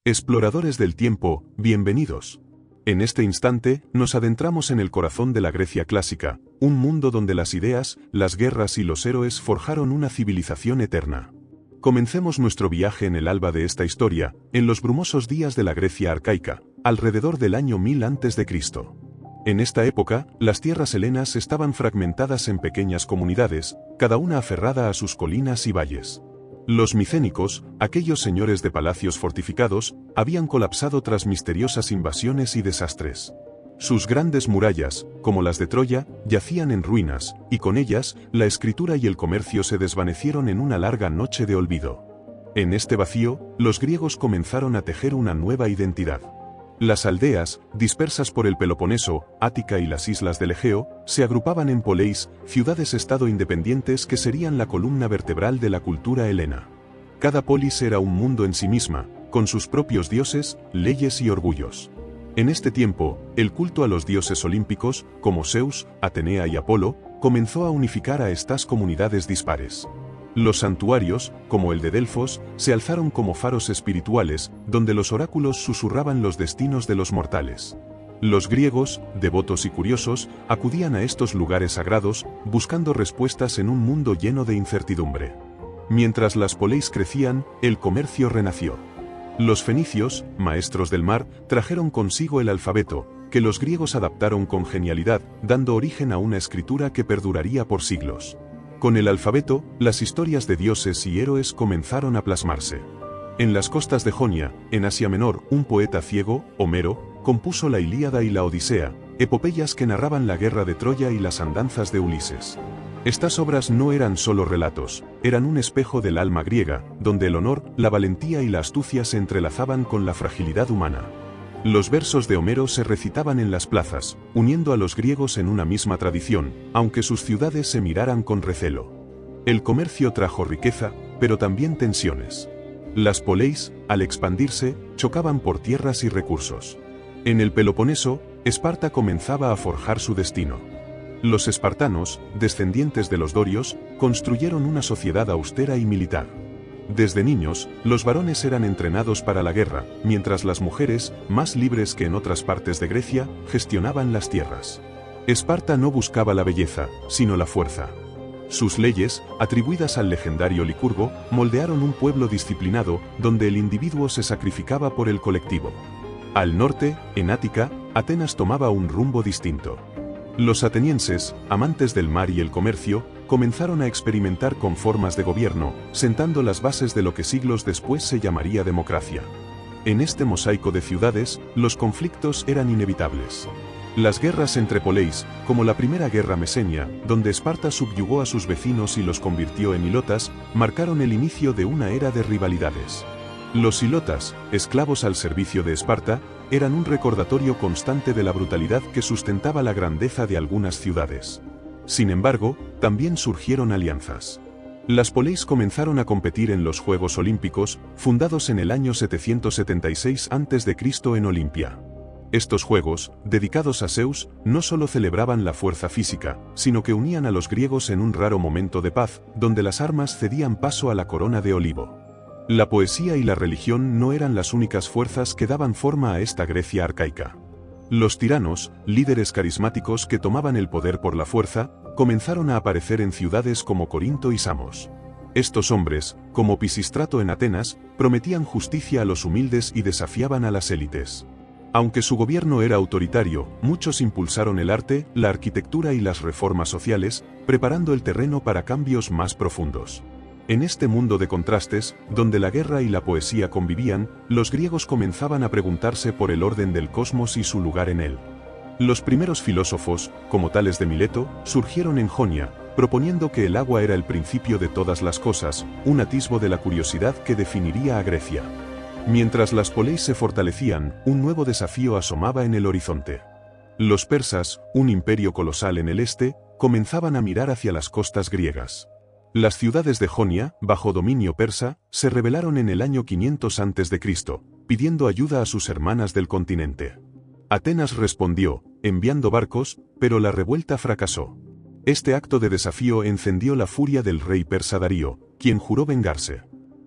Exploradores del tiempo, bienvenidos. En este instante, nos adentramos en el corazón de la Grecia clásica, un mundo donde las ideas, las guerras y los héroes forjaron una civilización eterna. Comencemos nuestro viaje en el alba de esta historia, en los brumosos días de la Grecia arcaica, alrededor del año 1000 a.C. En esta época, las tierras helenas estaban fragmentadas en pequeñas comunidades, cada una aferrada a sus colinas y valles. Los micénicos, aquellos señores de palacios fortificados, habían colapsado tras misteriosas invasiones y desastres. Sus grandes murallas, como las de Troya, yacían en ruinas, y con ellas, la escritura y el comercio se desvanecieron en una larga noche de olvido. En este vacío, los griegos comenzaron a tejer una nueva identidad. Las aldeas, dispersas por el Peloponeso, Ática y las islas del Egeo, se agrupaban en poleis, ciudades-estado independientes que serían la columna vertebral de la cultura helena. Cada polis era un mundo en sí misma, con sus propios dioses, leyes y orgullos. En este tiempo, el culto a los dioses olímpicos, como Zeus, Atenea y Apolo, comenzó a unificar a estas comunidades dispares. Los santuarios, como el de Delfos, se alzaron como faros espirituales, donde los oráculos susurraban los destinos de los mortales. Los griegos, devotos y curiosos, acudían a estos lugares sagrados, buscando respuestas en un mundo lleno de incertidumbre. Mientras las poleis crecían, el comercio renació. Los fenicios, maestros del mar, trajeron consigo el alfabeto, que los griegos adaptaron con genialidad, dando origen a una escritura que perduraría por siglos. Con el alfabeto, las historias de dioses y héroes comenzaron a plasmarse. En las costas de Jonia, en Asia Menor, un poeta ciego, Homero, compuso la Ilíada y la Odisea, epopeyas que narraban la guerra de Troya y las andanzas de Ulises. Estas obras no eran solo relatos, eran un espejo del alma griega, donde el honor, la valentía y la astucia se entrelazaban con la fragilidad humana. Los versos de Homero se recitaban en las plazas, uniendo a los griegos en una misma tradición, aunque sus ciudades se miraran con recelo. El comercio trajo riqueza, pero también tensiones. Las poleis, al expandirse, chocaban por tierras y recursos. En el Peloponeso, Esparta comenzaba a forjar su destino. Los espartanos, descendientes de los dorios, construyeron una sociedad austera y militar. Desde niños, los varones eran entrenados para la guerra, mientras las mujeres, más libres que en otras partes de Grecia, gestionaban las tierras. Esparta no buscaba la belleza, sino la fuerza. Sus leyes, atribuidas al legendario Licurgo, moldearon un pueblo disciplinado, donde el individuo se sacrificaba por el colectivo. Al norte, en Ática, Atenas tomaba un rumbo distinto. Los atenienses, amantes del mar y el comercio, comenzaron a experimentar con formas de gobierno, sentando las bases de lo que siglos después se llamaría democracia. En este mosaico de ciudades, los conflictos eran inevitables. Las guerras entre poleis, como la primera guerra mesenia, donde Esparta subyugó a sus vecinos y los convirtió en hilotas, marcaron el inicio de una era de rivalidades. Los hilotas, esclavos al servicio de Esparta, eran un recordatorio constante de la brutalidad que sustentaba la grandeza de algunas ciudades. Sin embargo, también surgieron alianzas. Las poleis comenzaron a competir en los Juegos Olímpicos, fundados en el año 776 a.C. en Olimpia. Estos juegos, dedicados a Zeus, no solo celebraban la fuerza física, sino que unían a los griegos en un raro momento de paz, donde las armas cedían paso a la corona de olivo. La poesía y la religión no eran las únicas fuerzas que daban forma a esta Grecia arcaica. Los tiranos, líderes carismáticos que tomaban el poder por la fuerza, comenzaron a aparecer en ciudades como Corinto y Samos. Estos hombres, como Pisístrato en Atenas, prometían justicia a los humildes y desafiaban a las élites. Aunque su gobierno era autoritario, muchos impulsaron el arte, la arquitectura y las reformas sociales, preparando el terreno para cambios más profundos. En este mundo de contrastes, donde la guerra y la poesía convivían, los griegos comenzaban a preguntarse por el orden del cosmos y su lugar en él. Los primeros filósofos, como Tales de Mileto, surgieron en Jonia, proponiendo que el agua era el principio de todas las cosas, un atisbo de la curiosidad que definiría a Grecia. Mientras las poleis se fortalecían, un nuevo desafío asomaba en el horizonte. Los persas, un imperio colosal en el este, comenzaban a mirar hacia las costas griegas. Las ciudades de Jonia, bajo dominio persa, se rebelaron en el año 500 a.C., pidiendo ayuda a sus hermanas del continente. Atenas respondió, enviando barcos, pero la revuelta fracasó. Este acto de desafío encendió la furia del rey persa Darío, quien juró vengarse.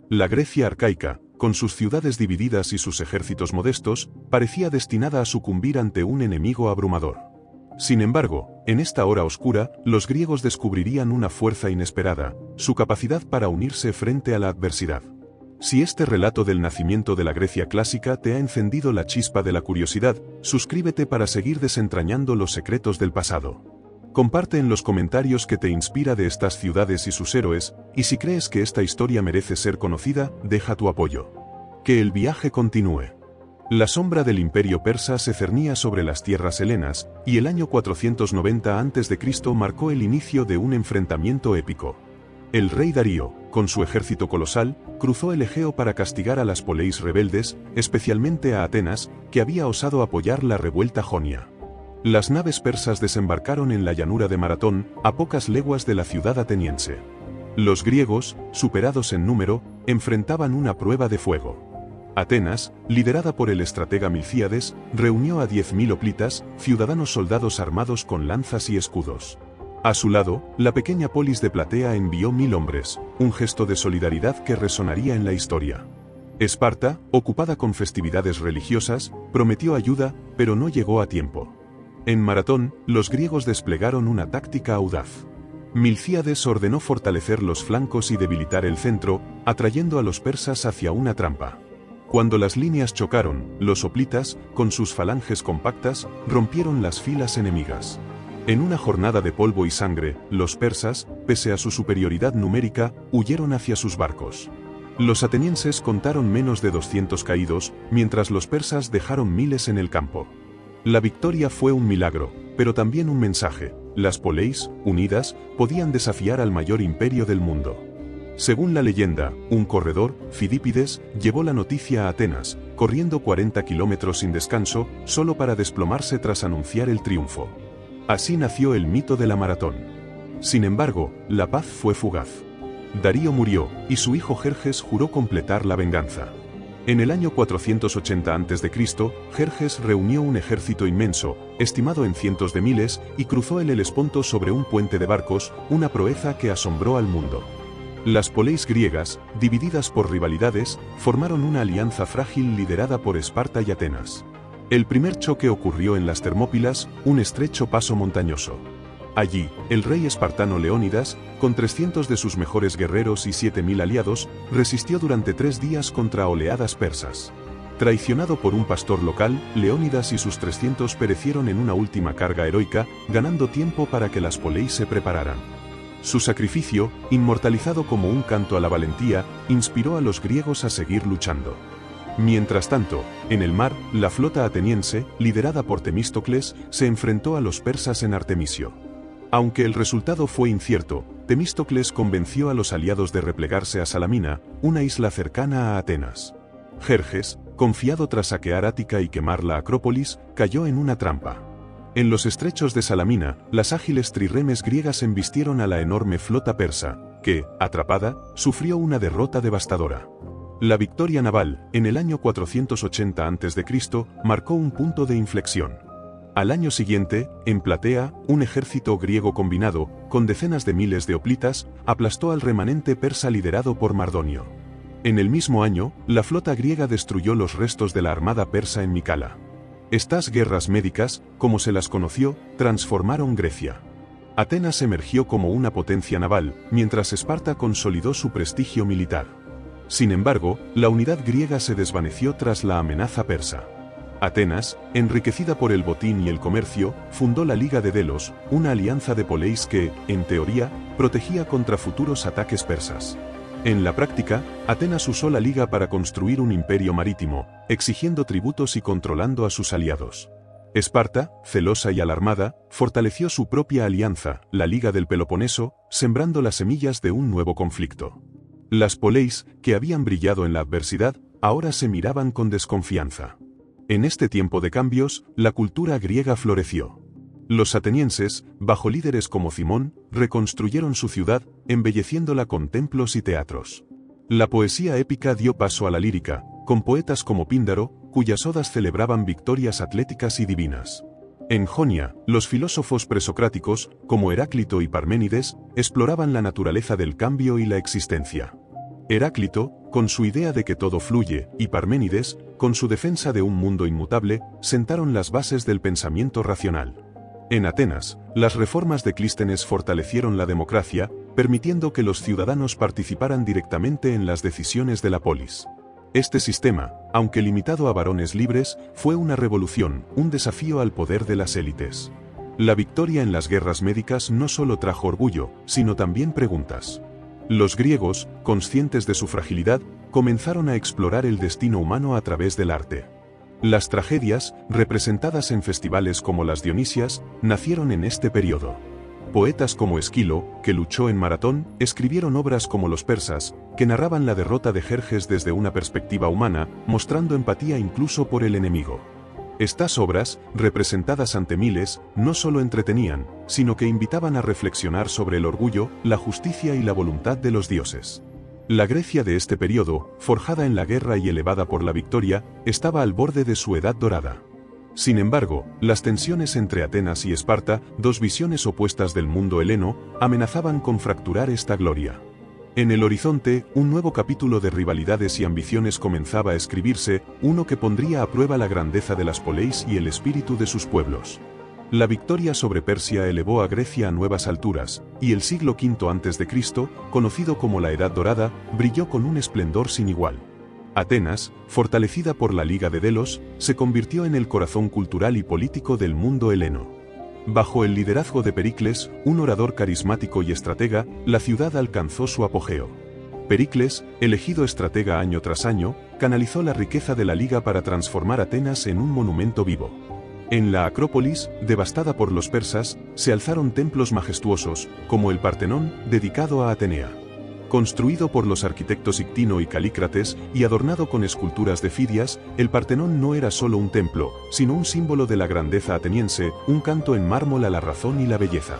La Grecia arcaica, con sus ciudades divididas y sus ejércitos modestos, parecía destinada a sucumbir ante un enemigo abrumador. Sin embargo, en esta hora oscura, los griegos descubrirían una fuerza inesperada, su capacidad para unirse frente a la adversidad. Si este relato del nacimiento de la Grecia clásica te ha encendido la chispa de la curiosidad, suscríbete para seguir desentrañando los secretos del pasado. Comparte en los comentarios qué te inspira de estas ciudades y sus héroes, y si crees que esta historia merece ser conocida, deja tu apoyo. Que el viaje continúe. La sombra del imperio persa se cernía sobre las tierras helenas, y el año 490 a.C. marcó el inicio de un enfrentamiento épico. El rey Darío, con su ejército colosal, cruzó el Egeo para castigar a las poleis rebeldes, especialmente a Atenas, que había osado apoyar la revuelta jonia. Las naves persas desembarcaron en la llanura de Maratón, a pocas leguas de la ciudad ateniense. Los griegos, superados en número, enfrentaban una prueba de fuego. Atenas, liderada por el estratega Milcíades, reunió a 10.000 hoplitas, ciudadanos soldados armados con lanzas y escudos. A su lado, la pequeña polis de Platea envió 1.000 hombres, un gesto de solidaridad que resonaría en la historia. Esparta, ocupada con festividades religiosas, prometió ayuda, pero no llegó a tiempo. En Maratón, los griegos desplegaron una táctica audaz. Milcíades ordenó fortalecer los flancos y debilitar el centro, atrayendo a los persas hacia una trampa. Cuando las líneas chocaron, los hoplitas, con sus falanges compactas, rompieron las filas enemigas. En una jornada de polvo y sangre, los persas, pese a su superioridad numérica, huyeron hacia sus barcos. Los atenienses contaron menos de 200 caídos, mientras los persas dejaron miles en el campo. La victoria fue un milagro, pero también un mensaje: las poleis, unidas, podían desafiar al mayor imperio del mundo. Según la leyenda, un corredor, Fidípides, llevó la noticia a Atenas, corriendo 40 kilómetros sin descanso, solo para desplomarse tras anunciar el triunfo. Así nació el mito de la Maratón. Sin embargo, la paz fue fugaz. Darío murió, y su hijo Jerjes juró completar la venganza. En el año 480 a.C., Jerjes reunió un ejército inmenso, estimado en cientos de miles, y cruzó el Helesponto sobre un puente de barcos, una proeza que asombró al mundo. Las poleis griegas, divididas por rivalidades, formaron una alianza frágil liderada por Esparta y Atenas. El primer choque ocurrió en las Termópilas, un estrecho paso montañoso. Allí, el rey espartano Leónidas, con 300 de sus mejores guerreros y 7.000 aliados, resistió durante 3 días contra oleadas persas. Traicionado por un pastor local, Leónidas y sus 300 perecieron en una última carga heroica, ganando tiempo para que las poleis se prepararan. Su sacrificio, inmortalizado como un canto a la valentía, inspiró a los griegos a seguir luchando. Mientras tanto, en el mar, la flota ateniense, liderada por Temístocles, se enfrentó a los persas en Artemisio. Aunque el resultado fue incierto, Temístocles convenció a los aliados de replegarse a Salamina, una isla cercana a Atenas. Jerjes, confiado tras saquear Ática y quemar la Acrópolis, cayó en una trampa. En los estrechos de Salamina, las ágiles trirremes griegas embistieron a la enorme flota persa, que, atrapada, sufrió una derrota devastadora. La victoria naval, en el año 480 a.C., marcó un punto de inflexión. Al año siguiente, en Platea, un ejército griego combinado, con decenas de miles de hoplitas, aplastó al remanente persa liderado por Mardonio. En el mismo año, la flota griega destruyó los restos de la armada persa en Micala. Estas guerras médicas, como se las conoció, transformaron Grecia. Atenas emergió como una potencia naval, mientras Esparta consolidó su prestigio militar. Sin embargo, la unidad griega se desvaneció tras la amenaza persa. Atenas, enriquecida por el botín y el comercio, fundó la Liga de Delos, una alianza de poleis que, en teoría, protegía contra futuros ataques persas. En la práctica, Atenas usó la Liga para construir un imperio marítimo, exigiendo tributos y controlando a sus aliados. Esparta, celosa y alarmada, fortaleció su propia alianza, la Liga del Peloponeso, sembrando las semillas de un nuevo conflicto. Las poleis, que habían brillado en la adversidad, ahora se miraban con desconfianza. En este tiempo de cambios, la cultura griega floreció. Los atenienses, bajo líderes como Cimón, reconstruyeron su ciudad, embelleciéndola con templos y teatros. La poesía épica dio paso a la lírica, con poetas como Píndaro, cuyas odas celebraban victorias atléticas y divinas. En Jonia, los filósofos presocráticos, como Heráclito y Parménides, exploraban la naturaleza del cambio y la existencia. Heráclito, con su idea de que todo fluye, y Parménides, con su defensa de un mundo inmutable, sentaron las bases del pensamiento racional. En Atenas, las reformas de Clístenes fortalecieron la democracia, permitiendo que los ciudadanos participaran directamente en las decisiones de la polis. Este sistema, aunque limitado a varones libres, fue una revolución, un desafío al poder de las élites. La victoria en las guerras médicas no solo trajo orgullo, sino también preguntas. Los griegos, conscientes de su fragilidad, comenzaron a explorar el destino humano a través del arte. Las tragedias, representadas en festivales como las Dionisias, nacieron en este periodo. Poetas como Esquilo, que luchó en Maratón, escribieron obras como Los persas, que narraban la derrota de Jerjes desde una perspectiva humana, mostrando empatía incluso por el enemigo. Estas obras, representadas ante miles, no solo entretenían, sino que invitaban a reflexionar sobre el orgullo, la justicia y la voluntad de los dioses. La Grecia de este periodo, forjada en la guerra y elevada por la victoria, estaba al borde de su edad dorada. Sin embargo, las tensiones entre Atenas y Esparta, dos visiones opuestas del mundo heleno, amenazaban con fracturar esta gloria. En el horizonte, un nuevo capítulo de rivalidades y ambiciones comenzaba a escribirse, uno que pondría a prueba la grandeza de las poleis y el espíritu de sus pueblos. La victoria sobre Persia elevó a Grecia a nuevas alturas, y el siglo V a.C., conocido como la Edad Dorada, brilló con un esplendor sin igual. Atenas, fortalecida por la Liga de Delos, se convirtió en el corazón cultural y político del mundo heleno. Bajo el liderazgo de Pericles, un orador carismático y estratega, la ciudad alcanzó su apogeo. Pericles, elegido estratega año tras año, canalizó la riqueza de la Liga para transformar Atenas en un monumento vivo. En la Acrópolis, devastada por los persas, se alzaron templos majestuosos, como el Partenón, dedicado a Atenea. Construido por los arquitectos Ictino y Calícrates, y adornado con esculturas de Fidias, el Partenón no era solo un templo, sino un símbolo de la grandeza ateniense, un canto en mármol a la razón y la belleza.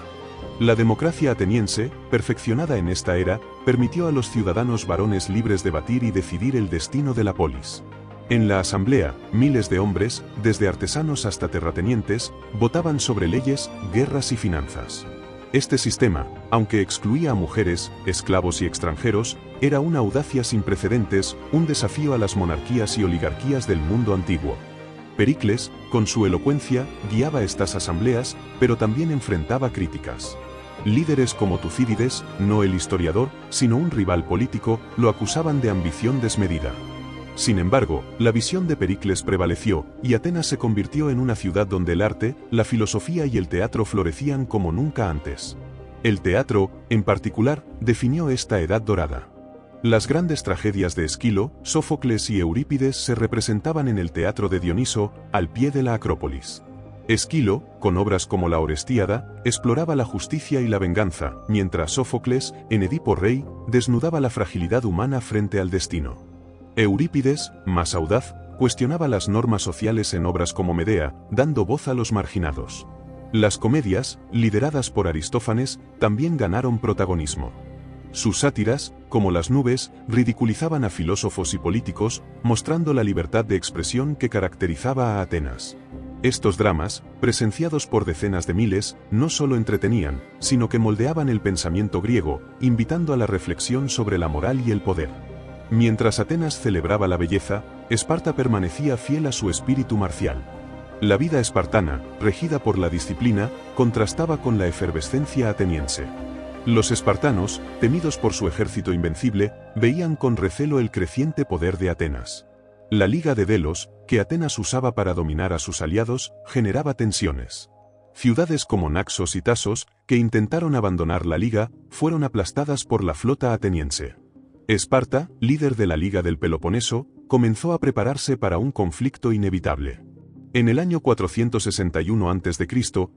La democracia ateniense, perfeccionada en esta era, permitió a los ciudadanos varones libres debatir y decidir el destino de la polis. En la asamblea, miles de hombres, desde artesanos hasta terratenientes, votaban sobre leyes, guerras y finanzas. Este sistema, aunque excluía a mujeres, esclavos y extranjeros, era una audacia sin precedentes, un desafío a las monarquías y oligarquías del mundo antiguo. Pericles, con su elocuencia, guiaba estas asambleas, pero también enfrentaba críticas. Líderes como Tucídides, no el historiador, sino un rival político, lo acusaban de ambición desmedida. Sin embargo, la visión de Pericles prevaleció, y Atenas se convirtió en una ciudad donde el arte, la filosofía y el teatro florecían como nunca antes. El teatro, en particular, definió esta edad dorada. Las grandes tragedias de Esquilo, Sófocles y Eurípides se representaban en el teatro de Dioniso, al pie de la Acrópolis. Esquilo, con obras como la Orestíada, exploraba la justicia y la venganza, mientras Sófocles, en Edipo Rey, desnudaba la fragilidad humana frente al destino. Eurípides, más audaz, cuestionaba las normas sociales en obras como Medea, dando voz a los marginados. Las comedias, lideradas por Aristófanes, también ganaron protagonismo. Sus sátiras, como Las nubes, ridiculizaban a filósofos y políticos, mostrando la libertad de expresión que caracterizaba a Atenas. Estos dramas, presenciados por decenas de miles, no solo entretenían, sino que moldeaban el pensamiento griego, invitando a la reflexión sobre la moral y el poder. Mientras Atenas celebraba la belleza, Esparta permanecía fiel a su espíritu marcial. La vida espartana, regida por la disciplina, contrastaba con la efervescencia ateniense. Los espartanos, temidos por su ejército invencible, veían con recelo el creciente poder de Atenas. La Liga de Delos, que Atenas usaba para dominar a sus aliados, generaba tensiones. Ciudades como Naxos y Tasos, que intentaron abandonar la Liga, fueron aplastadas por la flota ateniense. Esparta, líder de la Liga del Peloponeso, comenzó a prepararse para un conflicto inevitable. En el año 461 a.C.,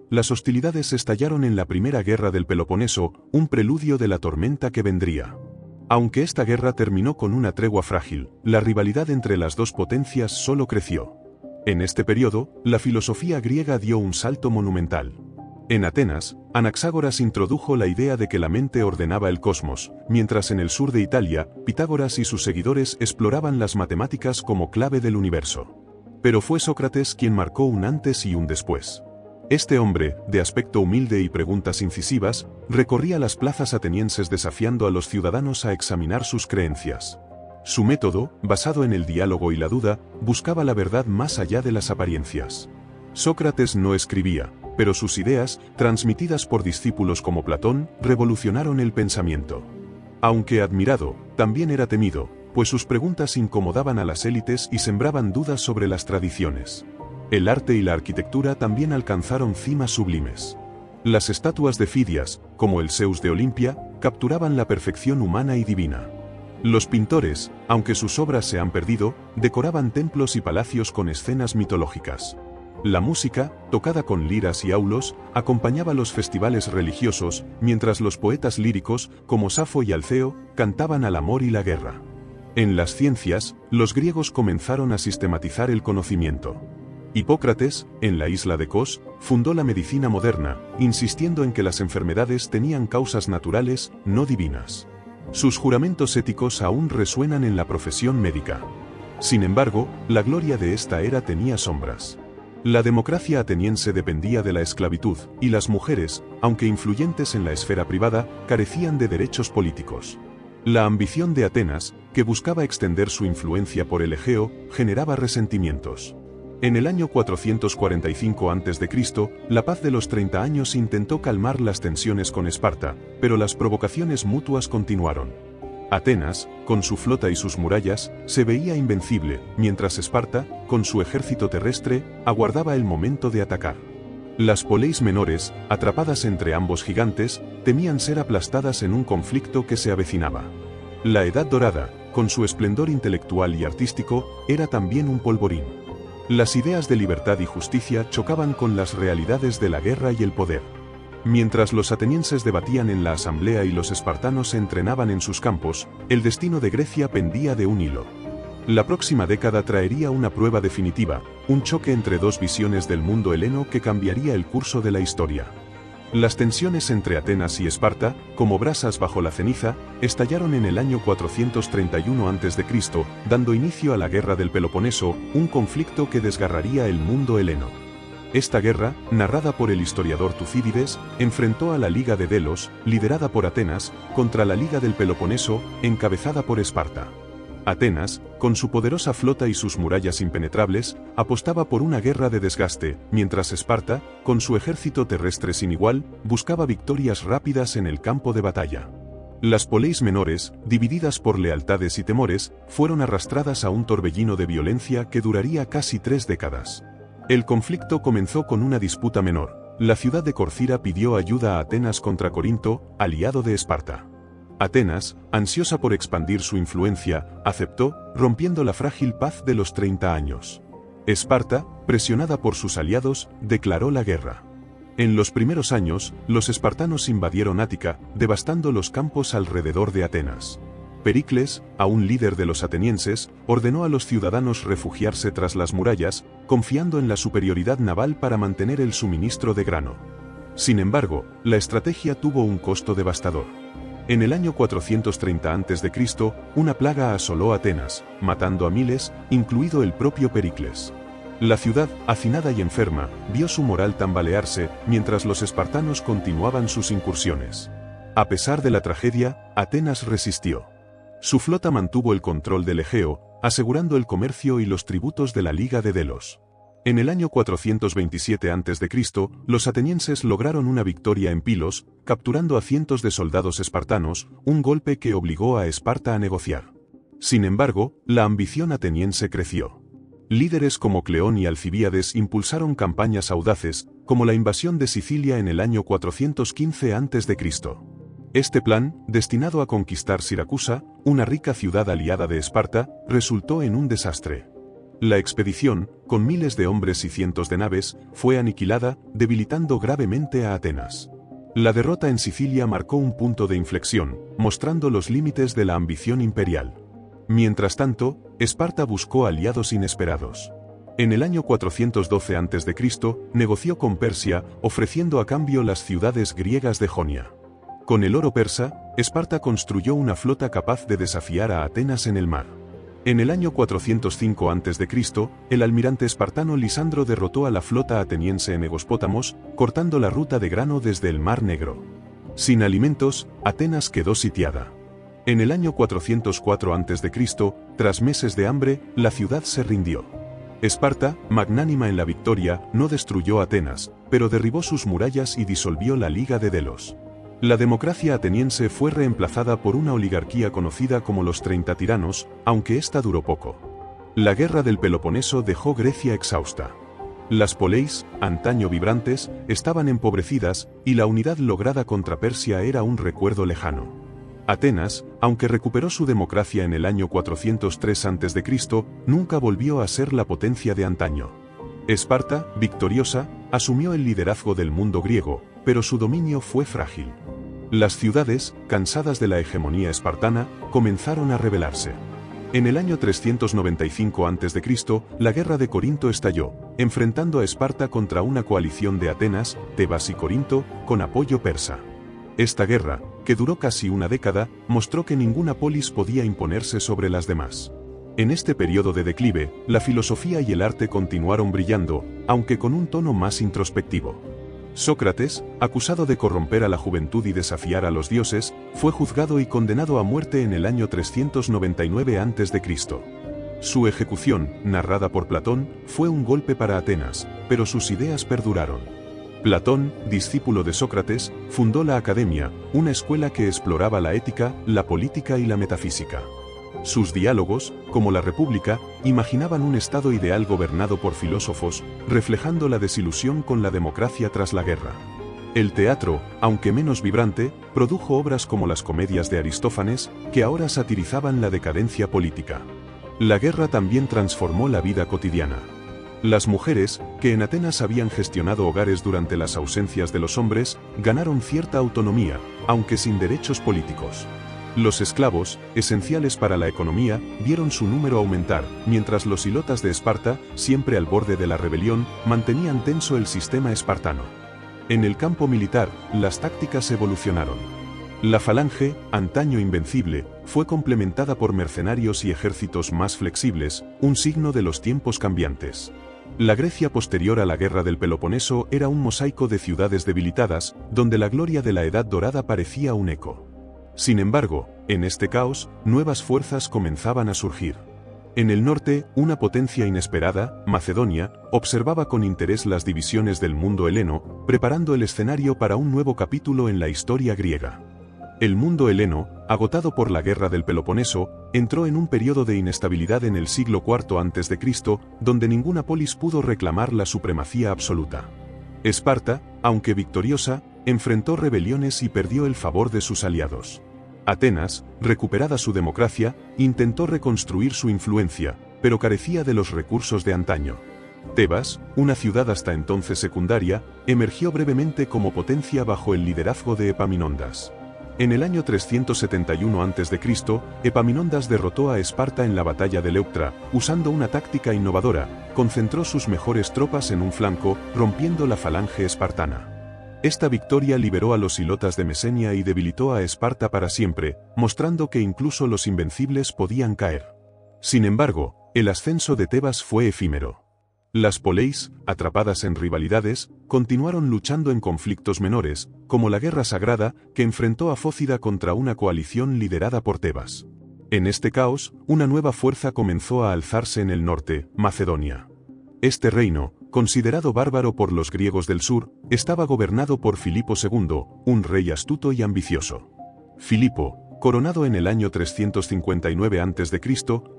las hostilidades estallaron en la Primera Guerra del Peloponeso, un preludio de la tormenta que vendría. Aunque esta guerra terminó con una tregua frágil, la rivalidad entre las dos potencias solo creció. En este periodo, la filosofía griega dio un salto monumental. En Atenas, Anaxágoras introdujo la idea de que la mente ordenaba el cosmos, mientras en el sur de Italia, Pitágoras y sus seguidores exploraban las matemáticas como clave del universo. Pero fue Sócrates quien marcó un antes y un después. Este hombre, de aspecto humilde y preguntas incisivas, recorría las plazas atenienses desafiando a los ciudadanos a examinar sus creencias. Su método, basado en el diálogo y la duda, buscaba la verdad más allá de las apariencias. Sócrates no escribía, pero sus ideas, transmitidas por discípulos como Platón, revolucionaron el pensamiento. Aunque admirado, también era temido, pues sus preguntas incomodaban a las élites y sembraban dudas sobre las tradiciones. El arte y la arquitectura también alcanzaron cimas sublimes. Las estatuas de Fidias, como el Zeus de Olimpia, capturaban la perfección humana y divina. Los pintores, aunque sus obras se han perdido, decoraban templos y palacios con escenas mitológicas. La música, tocada con liras y aulos, acompañaba los festivales religiosos, mientras los poetas líricos, como Safo y Alceo, cantaban al amor y la guerra. En las ciencias, los griegos comenzaron a sistematizar el conocimiento. Hipócrates, en la isla de Kos, fundó la medicina moderna, insistiendo en que las enfermedades tenían causas naturales, no divinas. Sus juramentos éticos aún resuenan en la profesión médica. Sin embargo, la gloria de esta era tenía sombras. La democracia ateniense dependía de la esclavitud, y las mujeres, aunque influyentes en la esfera privada, carecían de derechos políticos. La ambición de Atenas, que buscaba extender su influencia por el Egeo, generaba resentimientos. En el año 445 a.C., la paz de los 30 años intentó calmar las tensiones con Esparta, pero las provocaciones mutuas continuaron. Atenas, con su flota y sus murallas, se veía invencible, mientras Esparta, con su ejército terrestre, aguardaba el momento de atacar. Las poleis menores, atrapadas entre ambos gigantes, temían ser aplastadas en un conflicto que se avecinaba. La Edad Dorada, con su esplendor intelectual y artístico, era también un polvorín. Las ideas de libertad y justicia chocaban con las realidades de la guerra y el poder. Mientras los atenienses debatían en la asamblea y los espartanos se entrenaban en sus campos, el destino de Grecia pendía de un hilo. La próxima década traería una prueba definitiva, un choque entre dos visiones del mundo heleno que cambiaría el curso de la historia. Las tensiones entre Atenas y Esparta, como brasas bajo la ceniza, estallaron en el año 431 a.C., dando inicio a la Guerra del Peloponeso, un conflicto que desgarraría el mundo heleno. Esta guerra, narrada por el historiador Tucídides, enfrentó a la Liga de Delos, liderada por Atenas, contra la Liga del Peloponeso, encabezada por Esparta. Atenas, con su poderosa flota y sus murallas impenetrables, apostaba por una guerra de desgaste, mientras Esparta, con su ejército terrestre sin igual, buscaba victorias rápidas en el campo de batalla. Las poleis menores, divididas por lealtades y temores, fueron arrastradas a un torbellino de violencia que duraría casi 3 décadas. El conflicto comenzó con una disputa menor. La ciudad de Corcira pidió ayuda a Atenas contra Corinto, aliado de Esparta. Atenas, ansiosa por expandir su influencia, aceptó, rompiendo la frágil paz de los 30 años. Esparta, presionada por sus aliados, declaró la guerra. En los primeros años, los espartanos invadieron Ática, devastando los campos alrededor de Atenas. Pericles, aún líder de los atenienses, ordenó a los ciudadanos refugiarse tras las murallas, confiando en la superioridad naval para mantener el suministro de grano. Sin embargo, la estrategia tuvo un costo devastador. En el año 430 a.C., una plaga asoló Atenas, matando a miles, incluido el propio Pericles. La ciudad, hacinada y enferma, vio su moral tambalearse, mientras los espartanos continuaban sus incursiones. A pesar de la tragedia, Atenas resistió. Su flota mantuvo el control del Egeo, asegurando el comercio y los tributos de la Liga de Delos. En el año 427 a.C., los atenienses lograron una victoria en Pilos, capturando a cientos de soldados espartanos, un golpe que obligó a Esparta a negociar. Sin embargo, la ambición ateniense creció. Líderes como Cleón y Alcibíades impulsaron campañas audaces, como la invasión de Sicilia en el año 415 a.C. Este plan, destinado a conquistar Siracusa, una rica ciudad aliada de Esparta, resultó en un desastre. La expedición, con miles de hombres y cientos de naves, fue aniquilada, debilitando gravemente a Atenas. La derrota en Sicilia marcó un punto de inflexión, mostrando los límites de la ambición imperial. Mientras tanto, Esparta buscó aliados inesperados. En el año 412 a.C., negoció con Persia, ofreciendo a cambio las ciudades griegas de Jonia. Con el oro persa, Esparta construyó una flota capaz de desafiar a Atenas en el mar. En el año 405 a.C., el almirante espartano Lisandro derrotó a la flota ateniense en Egospótamos, cortando la ruta de grano desde el Mar Negro. Sin alimentos, Atenas quedó sitiada. En el año 404 a.C., tras meses de hambre, la ciudad se rindió. Esparta, magnánima en la victoria, no destruyó Atenas, pero derribó sus murallas y disolvió la Liga de Delos. La democracia ateniense fue reemplazada por una oligarquía conocida como los 30 tiranos, aunque esta duró poco. La guerra del Peloponeso dejó Grecia exhausta. Las poleis, antaño vibrantes, estaban empobrecidas, y la unidad lograda contra Persia era un recuerdo lejano. Atenas, aunque recuperó su democracia en el año 403 a.C., nunca volvió a ser la potencia de antaño. Esparta, victoriosa, asumió el liderazgo del mundo griego, pero su dominio fue frágil. Las ciudades, cansadas de la hegemonía espartana, comenzaron a rebelarse. En el año 395 a.C., la guerra de Corinto estalló, enfrentando a Esparta contra una coalición de Atenas, Tebas y Corinto, con apoyo persa. Esta guerra, que duró casi una década, mostró que ninguna polis podía imponerse sobre las demás. En este periodo de declive, la filosofía y el arte continuaron brillando, aunque con un tono más introspectivo. Sócrates, acusado de corromper a la juventud y desafiar a los dioses, fue juzgado y condenado a muerte en el año 399 a.C. Su ejecución, narrada por Platón, fue un golpe para Atenas, pero sus ideas perduraron. Platón, discípulo de Sócrates, fundó la Academia, una escuela que exploraba la ética, la política y la metafísica. Sus diálogos, como la República, imaginaban un estado ideal gobernado por filósofos, reflejando la desilusión con la democracia tras la guerra. El teatro, aunque menos vibrante, produjo obras como las comedias de Aristófanes, que ahora satirizaban la decadencia política. La guerra también transformó la vida cotidiana. Las mujeres, que en Atenas habían gestionado hogares durante las ausencias de los hombres, ganaron cierta autonomía, aunque sin derechos políticos. Los esclavos, esenciales para la economía, vieron su número aumentar, mientras los hilotas de Esparta, siempre al borde de la rebelión, mantenían tenso el sistema espartano. En el campo militar, las tácticas evolucionaron. La falange, antaño invencible, fue complementada por mercenarios y ejércitos más flexibles, un signo de los tiempos cambiantes. La Grecia posterior a la guerra del Peloponeso era un mosaico de ciudades debilitadas, donde la gloria de la Edad Dorada parecía un eco. Sin embargo, en este caos, nuevas fuerzas comenzaban a surgir. En el norte, una potencia inesperada, Macedonia, observaba con interés las divisiones del mundo heleno, preparando el escenario para un nuevo capítulo en la historia griega. El mundo heleno, agotado por la guerra del Peloponeso, entró en un periodo de inestabilidad en el siglo IV a.C., donde ninguna polis pudo reclamar la supremacía absoluta. Esparta, aunque victoriosa, enfrentó rebeliones y perdió el favor de sus aliados. Atenas, recuperada su democracia, intentó reconstruir su influencia, pero carecía de los recursos de antaño. Tebas, una ciudad hasta entonces secundaria, emergió brevemente como potencia bajo el liderazgo de Epaminondas. En el año 371 a.C., Epaminondas derrotó a Esparta en la batalla de Leuctra, usando una táctica innovadora, concentró sus mejores tropas en un flanco, rompiendo la falange espartana. Esta victoria liberó a los hilotas de Mesenia y debilitó a Esparta para siempre, mostrando que incluso los invencibles podían caer. Sin embargo, el ascenso de Tebas fue efímero. Las poleis, atrapadas en rivalidades, continuaron luchando en conflictos menores, como la Guerra Sagrada, que enfrentó a Fócida contra una coalición liderada por Tebas. En este caos, una nueva fuerza comenzó a alzarse en el norte, Macedonia. Este reino, considerado bárbaro por los griegos del sur, estaba gobernado por Filipo II, un rey astuto y ambicioso. Filipo, coronado en el año 359 a.C.,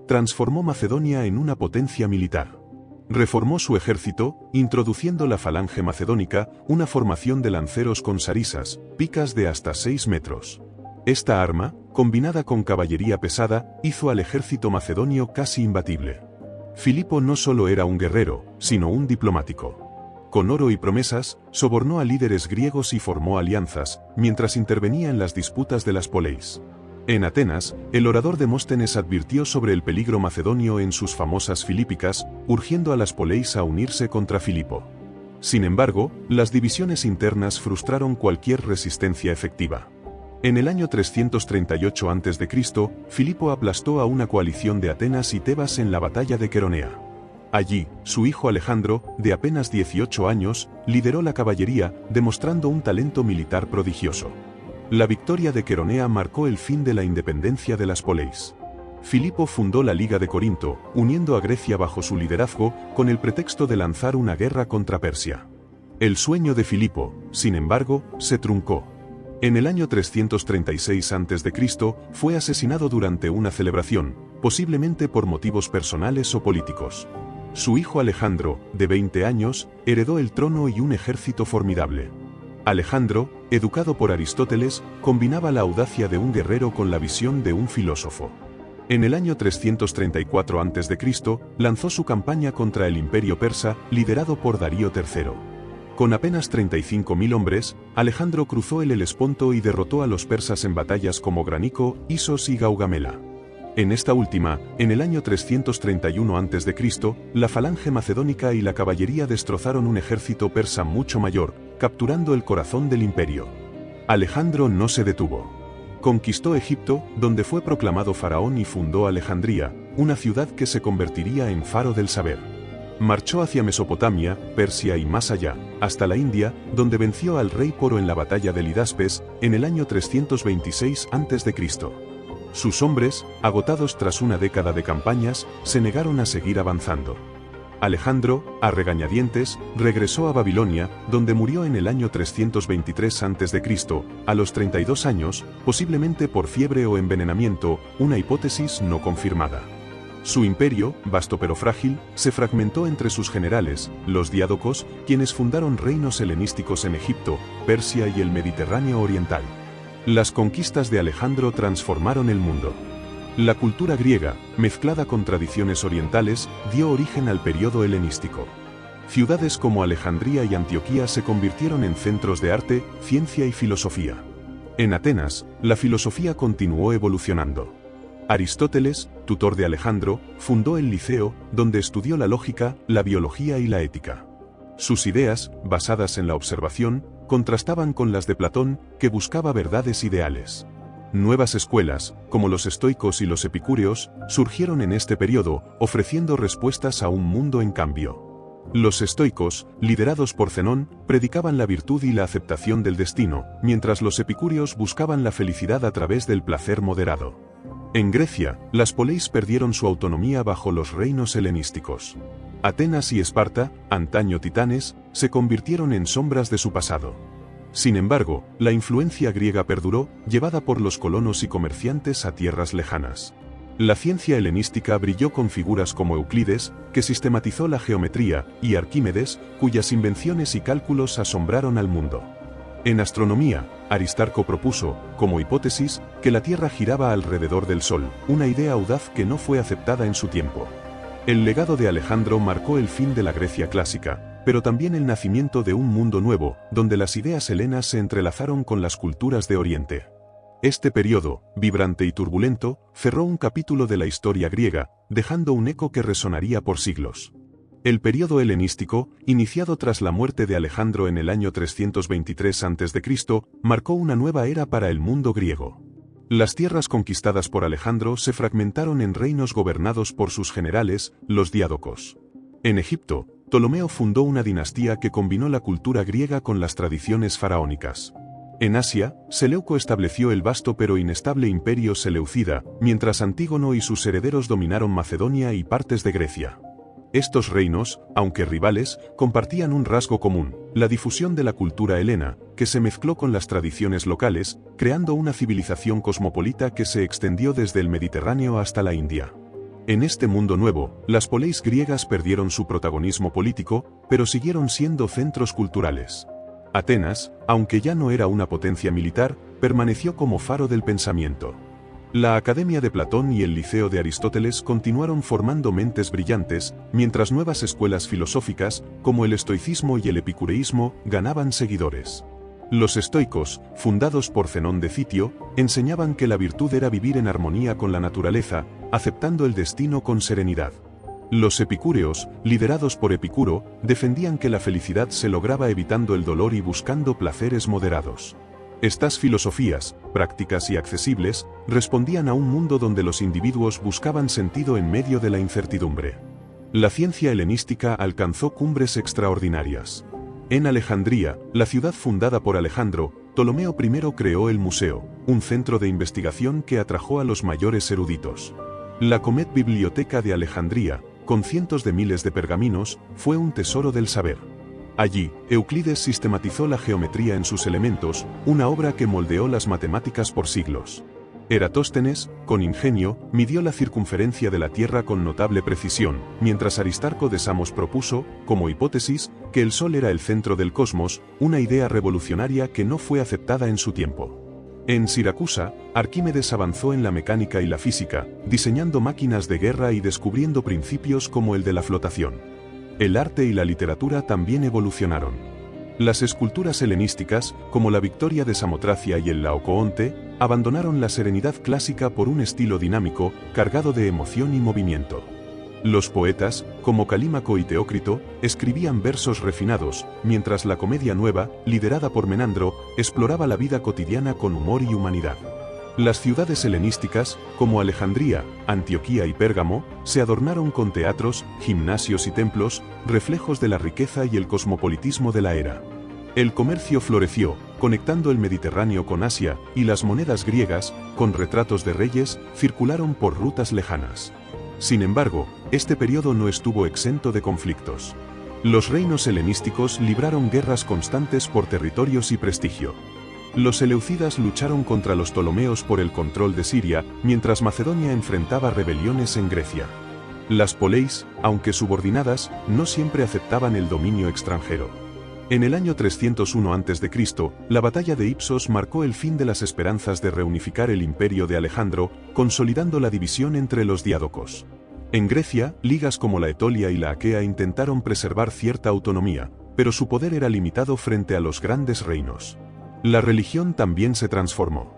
transformó Macedonia en una potencia militar. Reformó su ejército, introduciendo la falange macedónica, una formación de lanceros con sarisas, picas de hasta 6 metros. Esta arma, combinada con caballería pesada, hizo al ejército macedonio casi imbatible. Filipo no solo era un guerrero, sino un diplomático. Con oro y promesas, sobornó a líderes griegos y formó alianzas, mientras intervenía en las disputas de las poleis. En Atenas, el orador Demóstenes advirtió sobre el peligro macedonio en sus famosas Filípicas, urgiendo a las poleis a unirse contra Filipo. Sin embargo, las divisiones internas frustraron cualquier resistencia efectiva. En el año 338 a.C., Filipo aplastó a una coalición de Atenas y Tebas en la batalla de Queronea. Allí, su hijo Alejandro, de apenas 18 años, lideró la caballería, demostrando un talento militar prodigioso. La victoria de Queronea marcó el fin de la independencia de las poleis. Filipo fundó la Liga de Corinto, uniendo a Grecia bajo su liderazgo, con el pretexto de lanzar una guerra contra Persia. El sueño de Filipo, sin embargo, se truncó. En el año 336 a.C., fue asesinado durante una celebración, posiblemente por motivos personales o políticos. Su hijo Alejandro, de 20 años, heredó el trono y un ejército formidable. Alejandro, educado por Aristóteles, combinaba la audacia de un guerrero con la visión de un filósofo. En el año 334 a.C., lanzó su campaña contra el imperio persa, liderado por Darío III. Con apenas 35.000 hombres, Alejandro cruzó el Helesponto y derrotó a los persas en batallas como Granico, Isos y Gaugamela. En esta última, en el año 331 a.C., la falange macedónica y la caballería destrozaron un ejército persa mucho mayor, capturando el corazón del imperio. Alejandro no se detuvo. Conquistó Egipto, donde fue proclamado faraón y fundó Alejandría, una ciudad que se convertiría en faro del saber. Marchó hacia Mesopotamia, Persia y más allá, hasta la India, donde venció al rey Poro en la batalla de Hidaspes, en el año 326 a.C. Sus hombres, agotados tras una década de campañas, se negaron a seguir avanzando. Alejandro, a regañadientes, regresó a Babilonia, donde murió en el año 323 a.C., a los 32 años, posiblemente por fiebre o envenenamiento, una hipótesis no confirmada. Su imperio, vasto pero frágil, se fragmentó entre sus generales, los diádocos, quienes fundaron reinos helenísticos en Egipto, Persia y el Mediterráneo oriental. Las conquistas de Alejandro transformaron el mundo. La cultura griega, mezclada con tradiciones orientales, dio origen al período helenístico. Ciudades como Alejandría y Antioquía se convirtieron en centros de arte, ciencia y filosofía. En Atenas, la filosofía continuó evolucionando. Aristóteles, tutor de Alejandro, fundó el Liceo, donde estudió la lógica, la biología y la ética. Sus ideas, basadas en la observación, contrastaban con las de Platón, que buscaba verdades ideales. Nuevas escuelas, como los estoicos y los epicúreos, surgieron en este periodo, ofreciendo respuestas a un mundo en cambio. Los estoicos, liderados por Zenón, predicaban la virtud y la aceptación del destino, mientras los epicúreos buscaban la felicidad a través del placer moderado. En Grecia, las poleis perdieron su autonomía bajo los reinos helenísticos. Atenas y Esparta, antaño titanes, se convirtieron en sombras de su pasado. Sin embargo, la influencia griega perduró, llevada por los colonos y comerciantes a tierras lejanas. La ciencia helenística brilló con figuras como Euclides, que sistematizó la geometría, y Arquímedes, cuyas invenciones y cálculos asombraron al mundo. En astronomía, Aristarco propuso, como hipótesis, que la Tierra giraba alrededor del Sol, una idea audaz que no fue aceptada en su tiempo. El legado de Alejandro marcó el fin de la Grecia clásica, pero también el nacimiento de un mundo nuevo, donde las ideas helenas se entrelazaron con las culturas de Oriente. Este periodo, vibrante y turbulento, cerró un capítulo de la historia griega, dejando un eco que resonaría por siglos. El periodo helenístico, iniciado tras la muerte de Alejandro en el año 323 a.C., marcó una nueva era para el mundo griego. Las tierras conquistadas por Alejandro se fragmentaron en reinos gobernados por sus generales, los diádocos. En Egipto, Ptolomeo fundó una dinastía que combinó la cultura griega con las tradiciones faraónicas. En Asia, Seleuco estableció el vasto pero inestable imperio seleucida, mientras Antígono y sus herederos dominaron Macedonia y partes de Grecia. Estos reinos, aunque rivales, compartían un rasgo común, la difusión de la cultura helena, que se mezcló con las tradiciones locales, creando una civilización cosmopolita que se extendió desde el Mediterráneo hasta la India. En este mundo nuevo, las poleis griegas perdieron su protagonismo político, pero siguieron siendo centros culturales. Atenas, aunque ya no era una potencia militar, permaneció como faro del pensamiento. La Academia de Platón y el Liceo de Aristóteles continuaron formando mentes brillantes, mientras nuevas escuelas filosóficas, como el estoicismo y el epicureísmo, ganaban seguidores. Los estoicos, fundados por Zenón de Citio, enseñaban que la virtud era vivir en armonía con la naturaleza, aceptando el destino con serenidad. Los epicúreos, liderados por Epicuro, defendían que la felicidad se lograba evitando el dolor y buscando placeres moderados. Estas filosofías, prácticas y accesibles, respondían a un mundo donde los individuos buscaban sentido en medio de la incertidumbre. La ciencia helenística alcanzó cumbres extraordinarias. En Alejandría, la ciudad fundada por Alejandro, Ptolomeo I creó el Museo, un centro de investigación que atrajo a los mayores eruditos. La Comet Biblioteca de Alejandría, con cientos de miles de pergaminos, fue un tesoro del saber. Allí, Euclides sistematizó la geometría en sus elementos, una obra que moldeó las matemáticas por siglos. Eratóstenes, con ingenio, midió la circunferencia de la Tierra con notable precisión, mientras Aristarco de Samos propuso, como hipótesis, que el Sol era el centro del cosmos, una idea revolucionaria que no fue aceptada en su tiempo. En Siracusa, Arquímedes avanzó en la mecánica y la física, diseñando máquinas de guerra y descubriendo principios como el de la flotación. El arte y la literatura también evolucionaron. Las esculturas helenísticas, como la Victoria de Samotracia y el Laocoonte, abandonaron la serenidad clásica por un estilo dinámico, cargado de emoción y movimiento. Los poetas, como Calímaco y Teócrito, escribían versos refinados, mientras la comedia nueva, liderada por Menandro, exploraba la vida cotidiana con humor y humanidad. Las ciudades helenísticas, como Alejandría, Antioquía y Pérgamo, se adornaron con teatros, gimnasios y templos, reflejos de la riqueza y el cosmopolitismo de la era. El comercio floreció, conectando el Mediterráneo con Asia, y las monedas griegas, con retratos de reyes, circularon por rutas lejanas. Sin embargo, este periodo no estuvo exento de conflictos. Los reinos helenísticos libraron guerras constantes por territorios y prestigio. Los seleucidas lucharon contra los ptolomeos por el control de Siria, mientras Macedonia enfrentaba rebeliones en Grecia. Las poleis, aunque subordinadas, no siempre aceptaban el dominio extranjero. En el año 301 a.C., la batalla de Ipsos marcó el fin de las esperanzas de reunificar el imperio de Alejandro, consolidando la división entre los diádocos. En Grecia, ligas como la Etolia y la Aquea intentaron preservar cierta autonomía, pero su poder era limitado frente a los grandes reinos. La religión también se transformó.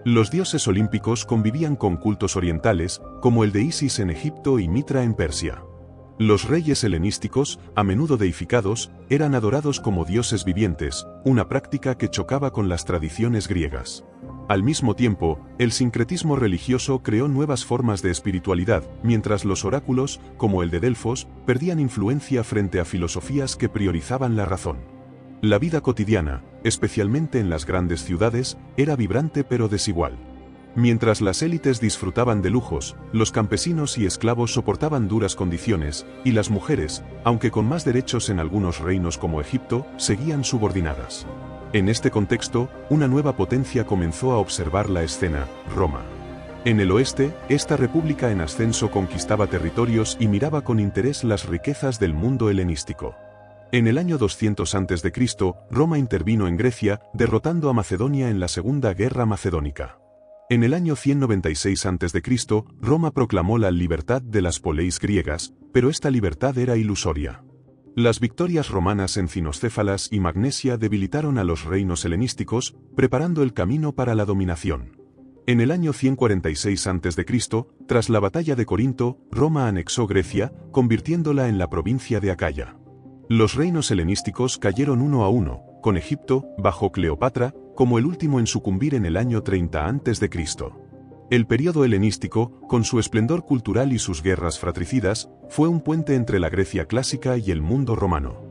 Los dioses olímpicos convivían con cultos orientales, como el de Isis en Egipto y Mitra en Persia. Los reyes helenísticos, a menudo deificados, eran adorados como dioses vivientes, una práctica que chocaba con las tradiciones griegas. Al mismo tiempo, el sincretismo religioso creó nuevas formas de espiritualidad, mientras los oráculos, como el de Delfos, perdían influencia frente a filosofías que priorizaban la razón. La vida cotidiana, especialmente en las grandes ciudades, era vibrante pero desigual. Mientras las élites disfrutaban de lujos, los campesinos y esclavos soportaban duras condiciones, y las mujeres, aunque con más derechos en algunos reinos como Egipto, seguían subordinadas. En este contexto, una nueva potencia comenzó a observar la escena: Roma. En el oeste, esta república en ascenso conquistaba territorios y miraba con interés las riquezas del mundo helenístico. En el año 200 a.C., Roma intervino en Grecia, derrotando a Macedonia en la Segunda Guerra Macedónica. En el año 196 a.C., Roma proclamó la libertad de las poleis griegas, pero esta libertad era ilusoria. Las victorias romanas en Cinoscéfalas y Magnesia debilitaron a los reinos helenísticos, preparando el camino para la dominación. En el año 146 a.C., tras la batalla de Corinto, Roma anexó Grecia, convirtiéndola en la provincia de Acaya. Los reinos helenísticos cayeron uno a uno, con Egipto, bajo Cleopatra, como el último en sucumbir en el año 30 a.C. El período helenístico, con su esplendor cultural y sus guerras fratricidas, fue un puente entre la Grecia clásica y el mundo romano.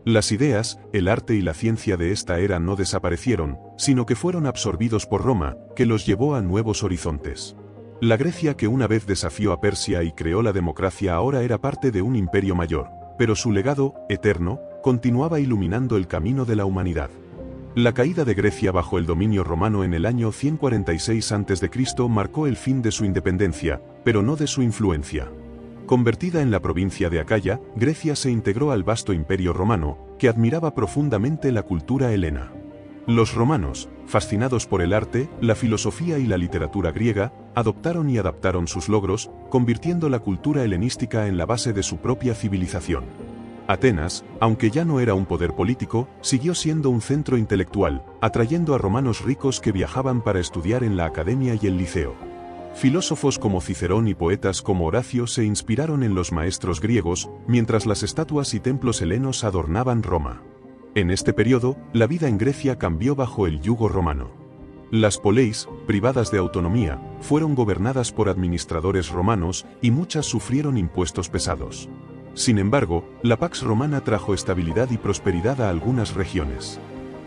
Las ideas, el arte y la ciencia de esta era no desaparecieron, sino que fueron absorbidos por Roma, que los llevó a nuevos horizontes. La Grecia que una vez desafió a Persia y creó la democracia ahora era parte de un imperio mayor, pero su legado, eterno, continuaba iluminando el camino de la humanidad. La caída de Grecia bajo el dominio romano en el año 146 a.C. marcó el fin de su independencia, pero no de su influencia. Convertida en la provincia de Acaya, Grecia se integró al vasto imperio romano, que admiraba profundamente la cultura helena. Los romanos, fascinados por el arte, la filosofía y la literatura griega, adoptaron y adaptaron sus logros, convirtiendo la cultura helenística en la base de su propia civilización. Atenas, aunque ya no era un poder político, siguió siendo un centro intelectual, atrayendo a romanos ricos que viajaban para estudiar en la academia y el liceo. Filósofos como Cicerón y poetas como Horacio se inspiraron en los maestros griegos, mientras las estatuas y templos helenos adornaban Roma. En este periodo, la vida en Grecia cambió bajo el yugo romano. Las poleis, privadas de autonomía, fueron gobernadas por administradores romanos y muchas sufrieron impuestos pesados. Sin embargo, la Pax Romana trajo estabilidad y prosperidad a algunas regiones.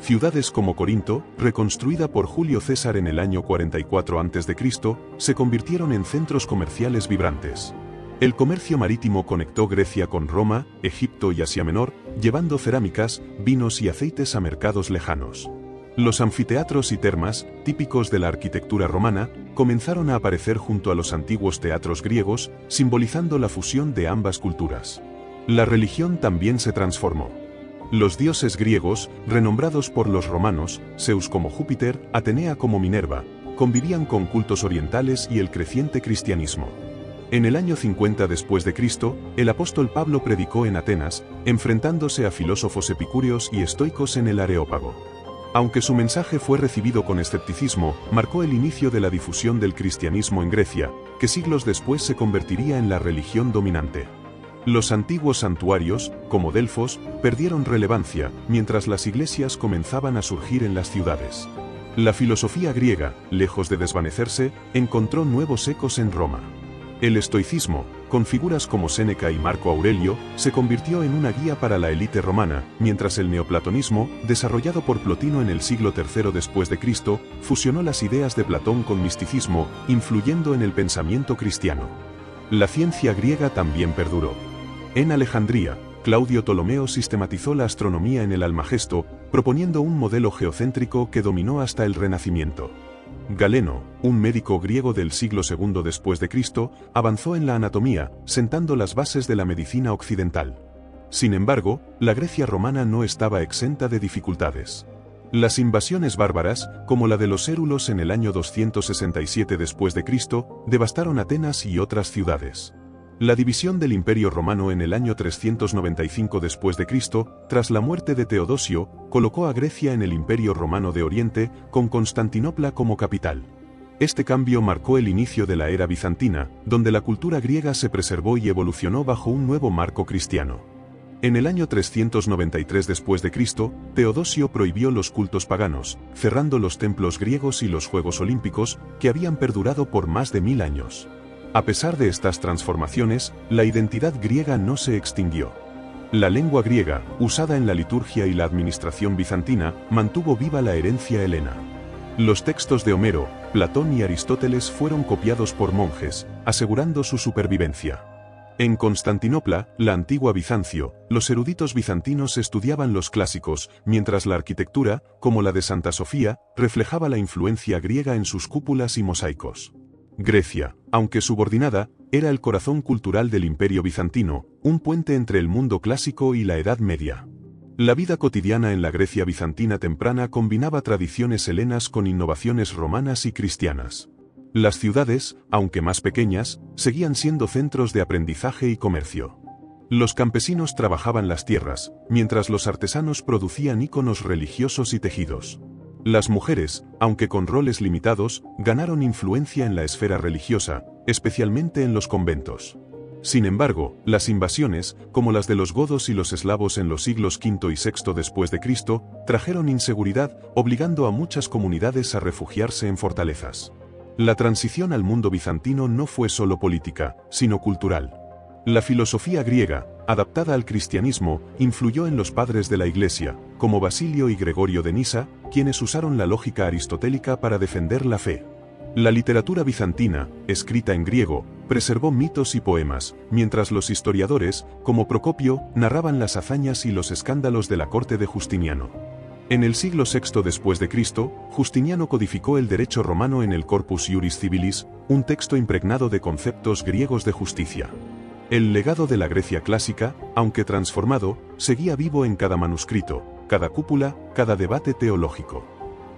Ciudades como Corinto, reconstruida por Julio César en el año 44 a.C., se convirtieron en centros comerciales vibrantes. El comercio marítimo conectó Grecia con Roma, Egipto y Asia Menor, llevando cerámicas, vinos y aceites a mercados lejanos. Los anfiteatros y termas, típicos de la arquitectura romana, comenzaron a aparecer junto a los antiguos teatros griegos, simbolizando la fusión de ambas culturas. La religión también se transformó. Los dioses griegos, renombrados por los romanos, Zeus como Júpiter, Atenea como Minerva, convivían con cultos orientales y el creciente cristianismo. En el año 50 después de Cristo, el apóstol Pablo predicó en Atenas, enfrentándose a filósofos epicúreos y estoicos en el Areópago. Aunque su mensaje fue recibido con escepticismo, marcó el inicio de la difusión del cristianismo en Grecia, que siglos después se convertiría en la religión dominante. Los antiguos santuarios, como Delfos, perdieron relevancia, mientras las iglesias comenzaban a surgir en las ciudades. La filosofía griega, lejos de desvanecerse, encontró nuevos ecos en Roma. El estoicismo, con figuras como Séneca y Marco Aurelio, se convirtió en una guía para la élite romana, mientras el neoplatonismo, desarrollado por Plotino en el siglo III después de Cristo, fusionó las ideas de Platón con misticismo, influyendo en el pensamiento cristiano. La ciencia griega también perduró. En Alejandría, Claudio Ptolomeo sistematizó la astronomía en el Almagesto, proponiendo un modelo geocéntrico que dominó hasta el Renacimiento. Galeno, un médico griego del siglo II después de Cristo, avanzó en la anatomía, sentando las bases de la medicina occidental. Sin embargo, la Grecia romana no estaba exenta de dificultades. Las invasiones bárbaras, como la de los érulos en el año 267 después de Cristo, devastaron Atenas y otras ciudades. La división del Imperio Romano en el año 395 después de Cristo, tras la muerte de Teodosio, colocó a Grecia en el Imperio Romano de Oriente, con Constantinopla como capital. Este cambio marcó el inicio de la era bizantina, donde la cultura griega se preservó y evolucionó bajo un nuevo marco cristiano. En el año 393 después de Cristo, Teodosio prohibió los cultos paganos, cerrando los templos griegos y los Juegos Olímpicos, que habían perdurado por más de 1000 años. A pesar de estas transformaciones, la identidad griega no se extinguió. La lengua griega, usada en la liturgia y la administración bizantina, mantuvo viva la herencia helena. Los textos de Homero, Platón y Aristóteles fueron copiados por monjes, asegurando su supervivencia. En Constantinopla, la antigua Bizancio, los eruditos bizantinos estudiaban los clásicos, mientras la arquitectura, como la de Santa Sofía, reflejaba la influencia griega en sus cúpulas y mosaicos. Grecia, aunque subordinada, era el corazón cultural del Imperio bizantino, un puente entre el mundo clásico y la Edad Media. La vida cotidiana en la Grecia bizantina temprana combinaba tradiciones helenas con innovaciones romanas y cristianas. Las ciudades, aunque más pequeñas, seguían siendo centros de aprendizaje y comercio. Los campesinos trabajaban las tierras, mientras los artesanos producían íconos religiosos y tejidos. Las mujeres, aunque con roles limitados, ganaron influencia en la esfera religiosa, especialmente en los conventos. Sin embargo, las invasiones, como las de los godos y los eslavos en los siglos V y VI después de Cristo, trajeron inseguridad, obligando a muchas comunidades a refugiarse en fortalezas. La transición al mundo bizantino no fue solo política, sino cultural. La filosofía griega, adaptada al cristianismo, influyó en los padres de la Iglesia, como Basilio y Gregorio de Nisa, quienes usaron la lógica aristotélica para defender la fe. La literatura bizantina, escrita en griego, preservó mitos y poemas, mientras los historiadores, como Procopio, narraban las hazañas y los escándalos de la corte de Justiniano. En el siglo VI después de Cristo, Justiniano codificó el derecho romano en el Corpus Iuris Civilis, un texto impregnado de conceptos griegos de justicia. El legado de la Grecia clásica, aunque transformado, seguía vivo en cada manuscrito, cada cúpula, cada debate teológico.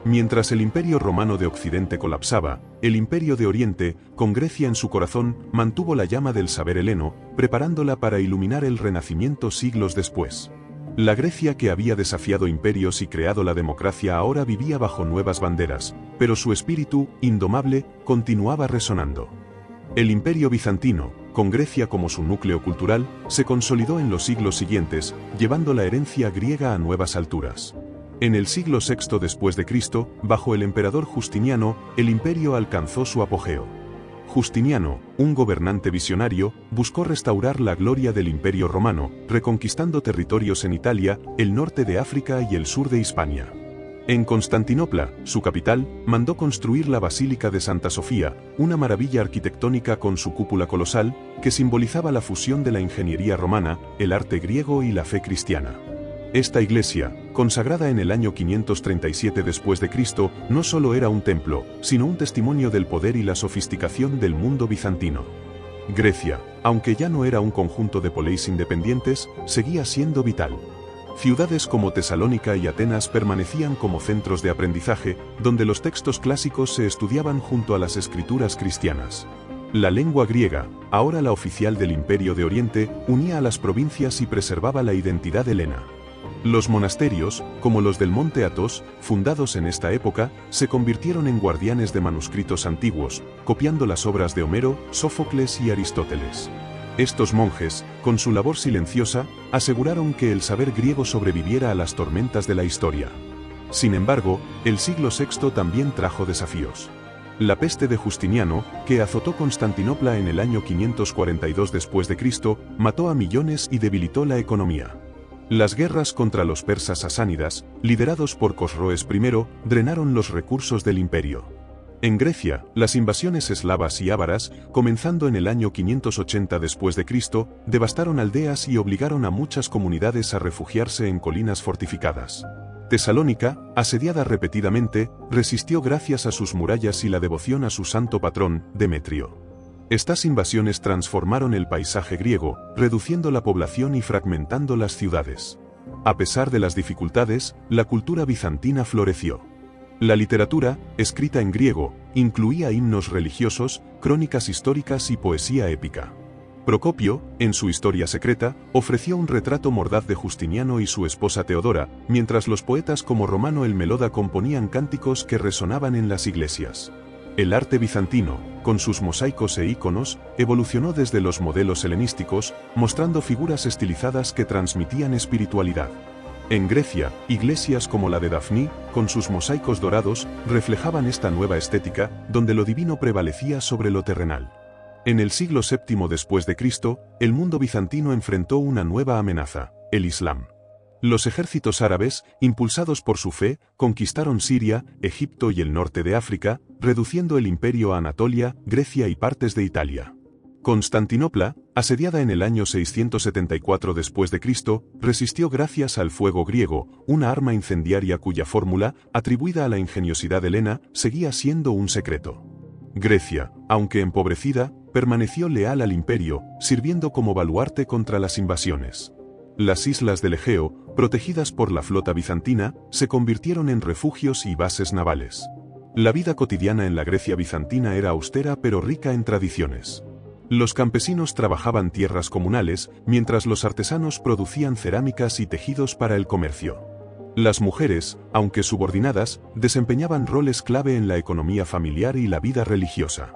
Mientras el Imperio Romano de Occidente colapsaba, el Imperio de Oriente, con Grecia en su corazón, mantuvo la llama del saber heleno, preparándola para iluminar el Renacimiento siglos después. La Grecia que había desafiado imperios y creado la democracia ahora vivía bajo nuevas banderas, pero su espíritu, indomable, continuaba resonando. El Imperio bizantino, con Grecia como su núcleo cultural, se consolidó en los siglos siguientes, llevando la herencia griega a nuevas alturas. En el siglo VI después de Cristo, bajo el emperador Justiniano, el imperio alcanzó su apogeo. Justiniano, un gobernante visionario, buscó restaurar la gloria del Imperio Romano, reconquistando territorios en Italia, el norte de África y el sur de Hispania. En Constantinopla, su capital, mandó construir la Basílica de Santa Sofía, una maravilla arquitectónica con su cúpula colosal, que simbolizaba la fusión de la ingeniería romana, el arte griego y la fe cristiana. Esta iglesia, consagrada en el año 537 después de Cristo, no solo era un templo, sino un testimonio del poder y la sofisticación del mundo bizantino. Grecia, aunque ya no era un conjunto de poleis independientes, seguía siendo vital. Ciudades como Tesalónica y Atenas permanecían como centros de aprendizaje, donde los textos clásicos se estudiaban junto a las escrituras cristianas. La lengua griega, ahora la oficial del Imperio de Oriente, unía a las provincias y preservaba la identidad helena. Los monasterios, como los del Monte Athos, fundados en esta época, se convirtieron en guardianes de manuscritos antiguos, copiando las obras de Homero, Sófocles y Aristóteles. Estos monjes, con su labor silenciosa, aseguraron que el saber griego sobreviviera a las tormentas de la historia. Sin embargo, el siglo VI también trajo desafíos. La peste de Justiniano, que azotó Constantinopla en el año 542 después de Cristo, mató a millones y debilitó la economía. Las guerras contra los persas sasánidas, liderados por Cosroes I, drenaron los recursos del imperio. En Grecia, las invasiones eslavas y ávaras, comenzando en el año 580 después de Cristo, devastaron aldeas y obligaron a muchas comunidades a refugiarse en colinas fortificadas. Tesalónica, asediada repetidamente, resistió gracias a sus murallas y la devoción a su santo patrón, Demetrio. Estas invasiones transformaron el paisaje griego, reduciendo la población y fragmentando las ciudades. A pesar de las dificultades, la cultura bizantina floreció. La literatura, escrita en griego, incluía himnos religiosos, crónicas históricas y poesía épica. Procopio, en su Historia secreta, ofreció un retrato mordaz de Justiniano y su esposa Teodora, mientras los poetas como Romano el Meloda componían cánticos que resonaban en las iglesias. El arte bizantino, con sus mosaicos e íconos, evolucionó desde los modelos helenísticos, mostrando figuras estilizadas que transmitían espiritualidad. En Grecia, iglesias como la de Dafni, con sus mosaicos dorados, reflejaban esta nueva estética, donde lo divino prevalecía sobre lo terrenal. En el siglo VII después de Cristo, el mundo bizantino enfrentó una nueva amenaza, el Islam. Los ejércitos árabes, impulsados por su fe, conquistaron Siria, Egipto y el norte de África, reduciendo el imperio a Anatolia, Grecia y partes de Italia. Constantinopla, asediada en el año 674 después de Cristo, resistió gracias al fuego griego, una arma incendiaria cuya fórmula, atribuida a la ingeniosidad helena, seguía siendo un secreto. Grecia, aunque empobrecida, permaneció leal al imperio, sirviendo como baluarte contra las invasiones. Las islas del Egeo, protegidas por la flota bizantina, se convirtieron en refugios y bases navales. La vida cotidiana en la Grecia bizantina era austera pero rica en tradiciones. Los campesinos trabajaban tierras comunales, mientras los artesanos producían cerámicas y tejidos para el comercio. Las mujeres, aunque subordinadas, desempeñaban roles clave en la economía familiar y la vida religiosa.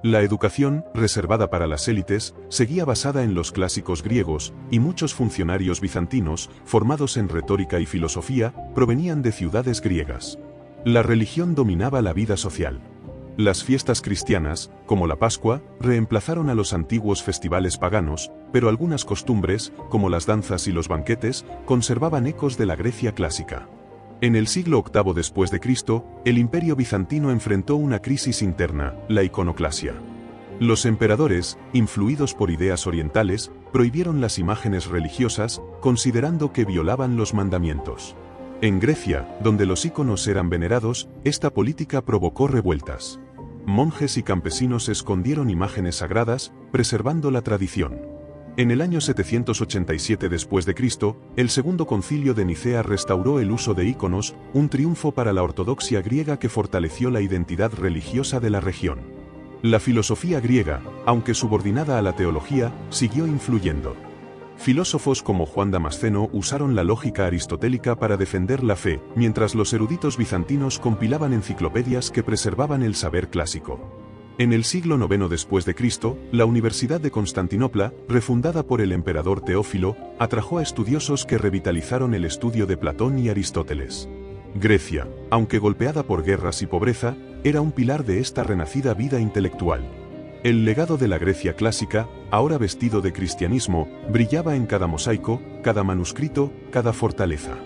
La educación, reservada para las élites, seguía basada en los clásicos griegos, y muchos funcionarios bizantinos, formados en retórica y filosofía, provenían de ciudades griegas. La religión dominaba la vida social. Las fiestas cristianas, como la Pascua, reemplazaron a los antiguos festivales paganos, pero algunas costumbres, como las danzas y los banquetes, conservaban ecos de la Grecia clásica. En el siglo VIII después de Cristo, el imperio bizantino enfrentó una crisis interna, la iconoclasia. Los emperadores, influidos por ideas orientales, prohibieron las imágenes religiosas, considerando que violaban los mandamientos. En Grecia, donde los íconos eran venerados, esta política provocó revueltas. Monjes y campesinos escondieron imágenes sagradas, preservando la tradición. En el año 787 después de Cristo, el Segundo Concilio de Nicea restauró el uso de íconos, un triunfo para la ortodoxia griega que fortaleció la identidad religiosa de la región. La filosofía griega, aunque subordinada a la teología, siguió influyendo. Filósofos como Juan Damasceno usaron la lógica aristotélica para defender la fe, mientras los eruditos bizantinos compilaban enciclopedias que preservaban el saber clásico. En el siglo IX después de Cristo, la Universidad de Constantinopla, refundada por el emperador Teófilo, atrajo a estudiosos que revitalizaron el estudio de Platón y Aristóteles. Grecia, aunque golpeada por guerras y pobreza, era un pilar de esta renacida vida intelectual. El legado de la Grecia clásica, ahora vestido de cristianismo, brillaba en cada mosaico, cada manuscrito, cada fortaleza.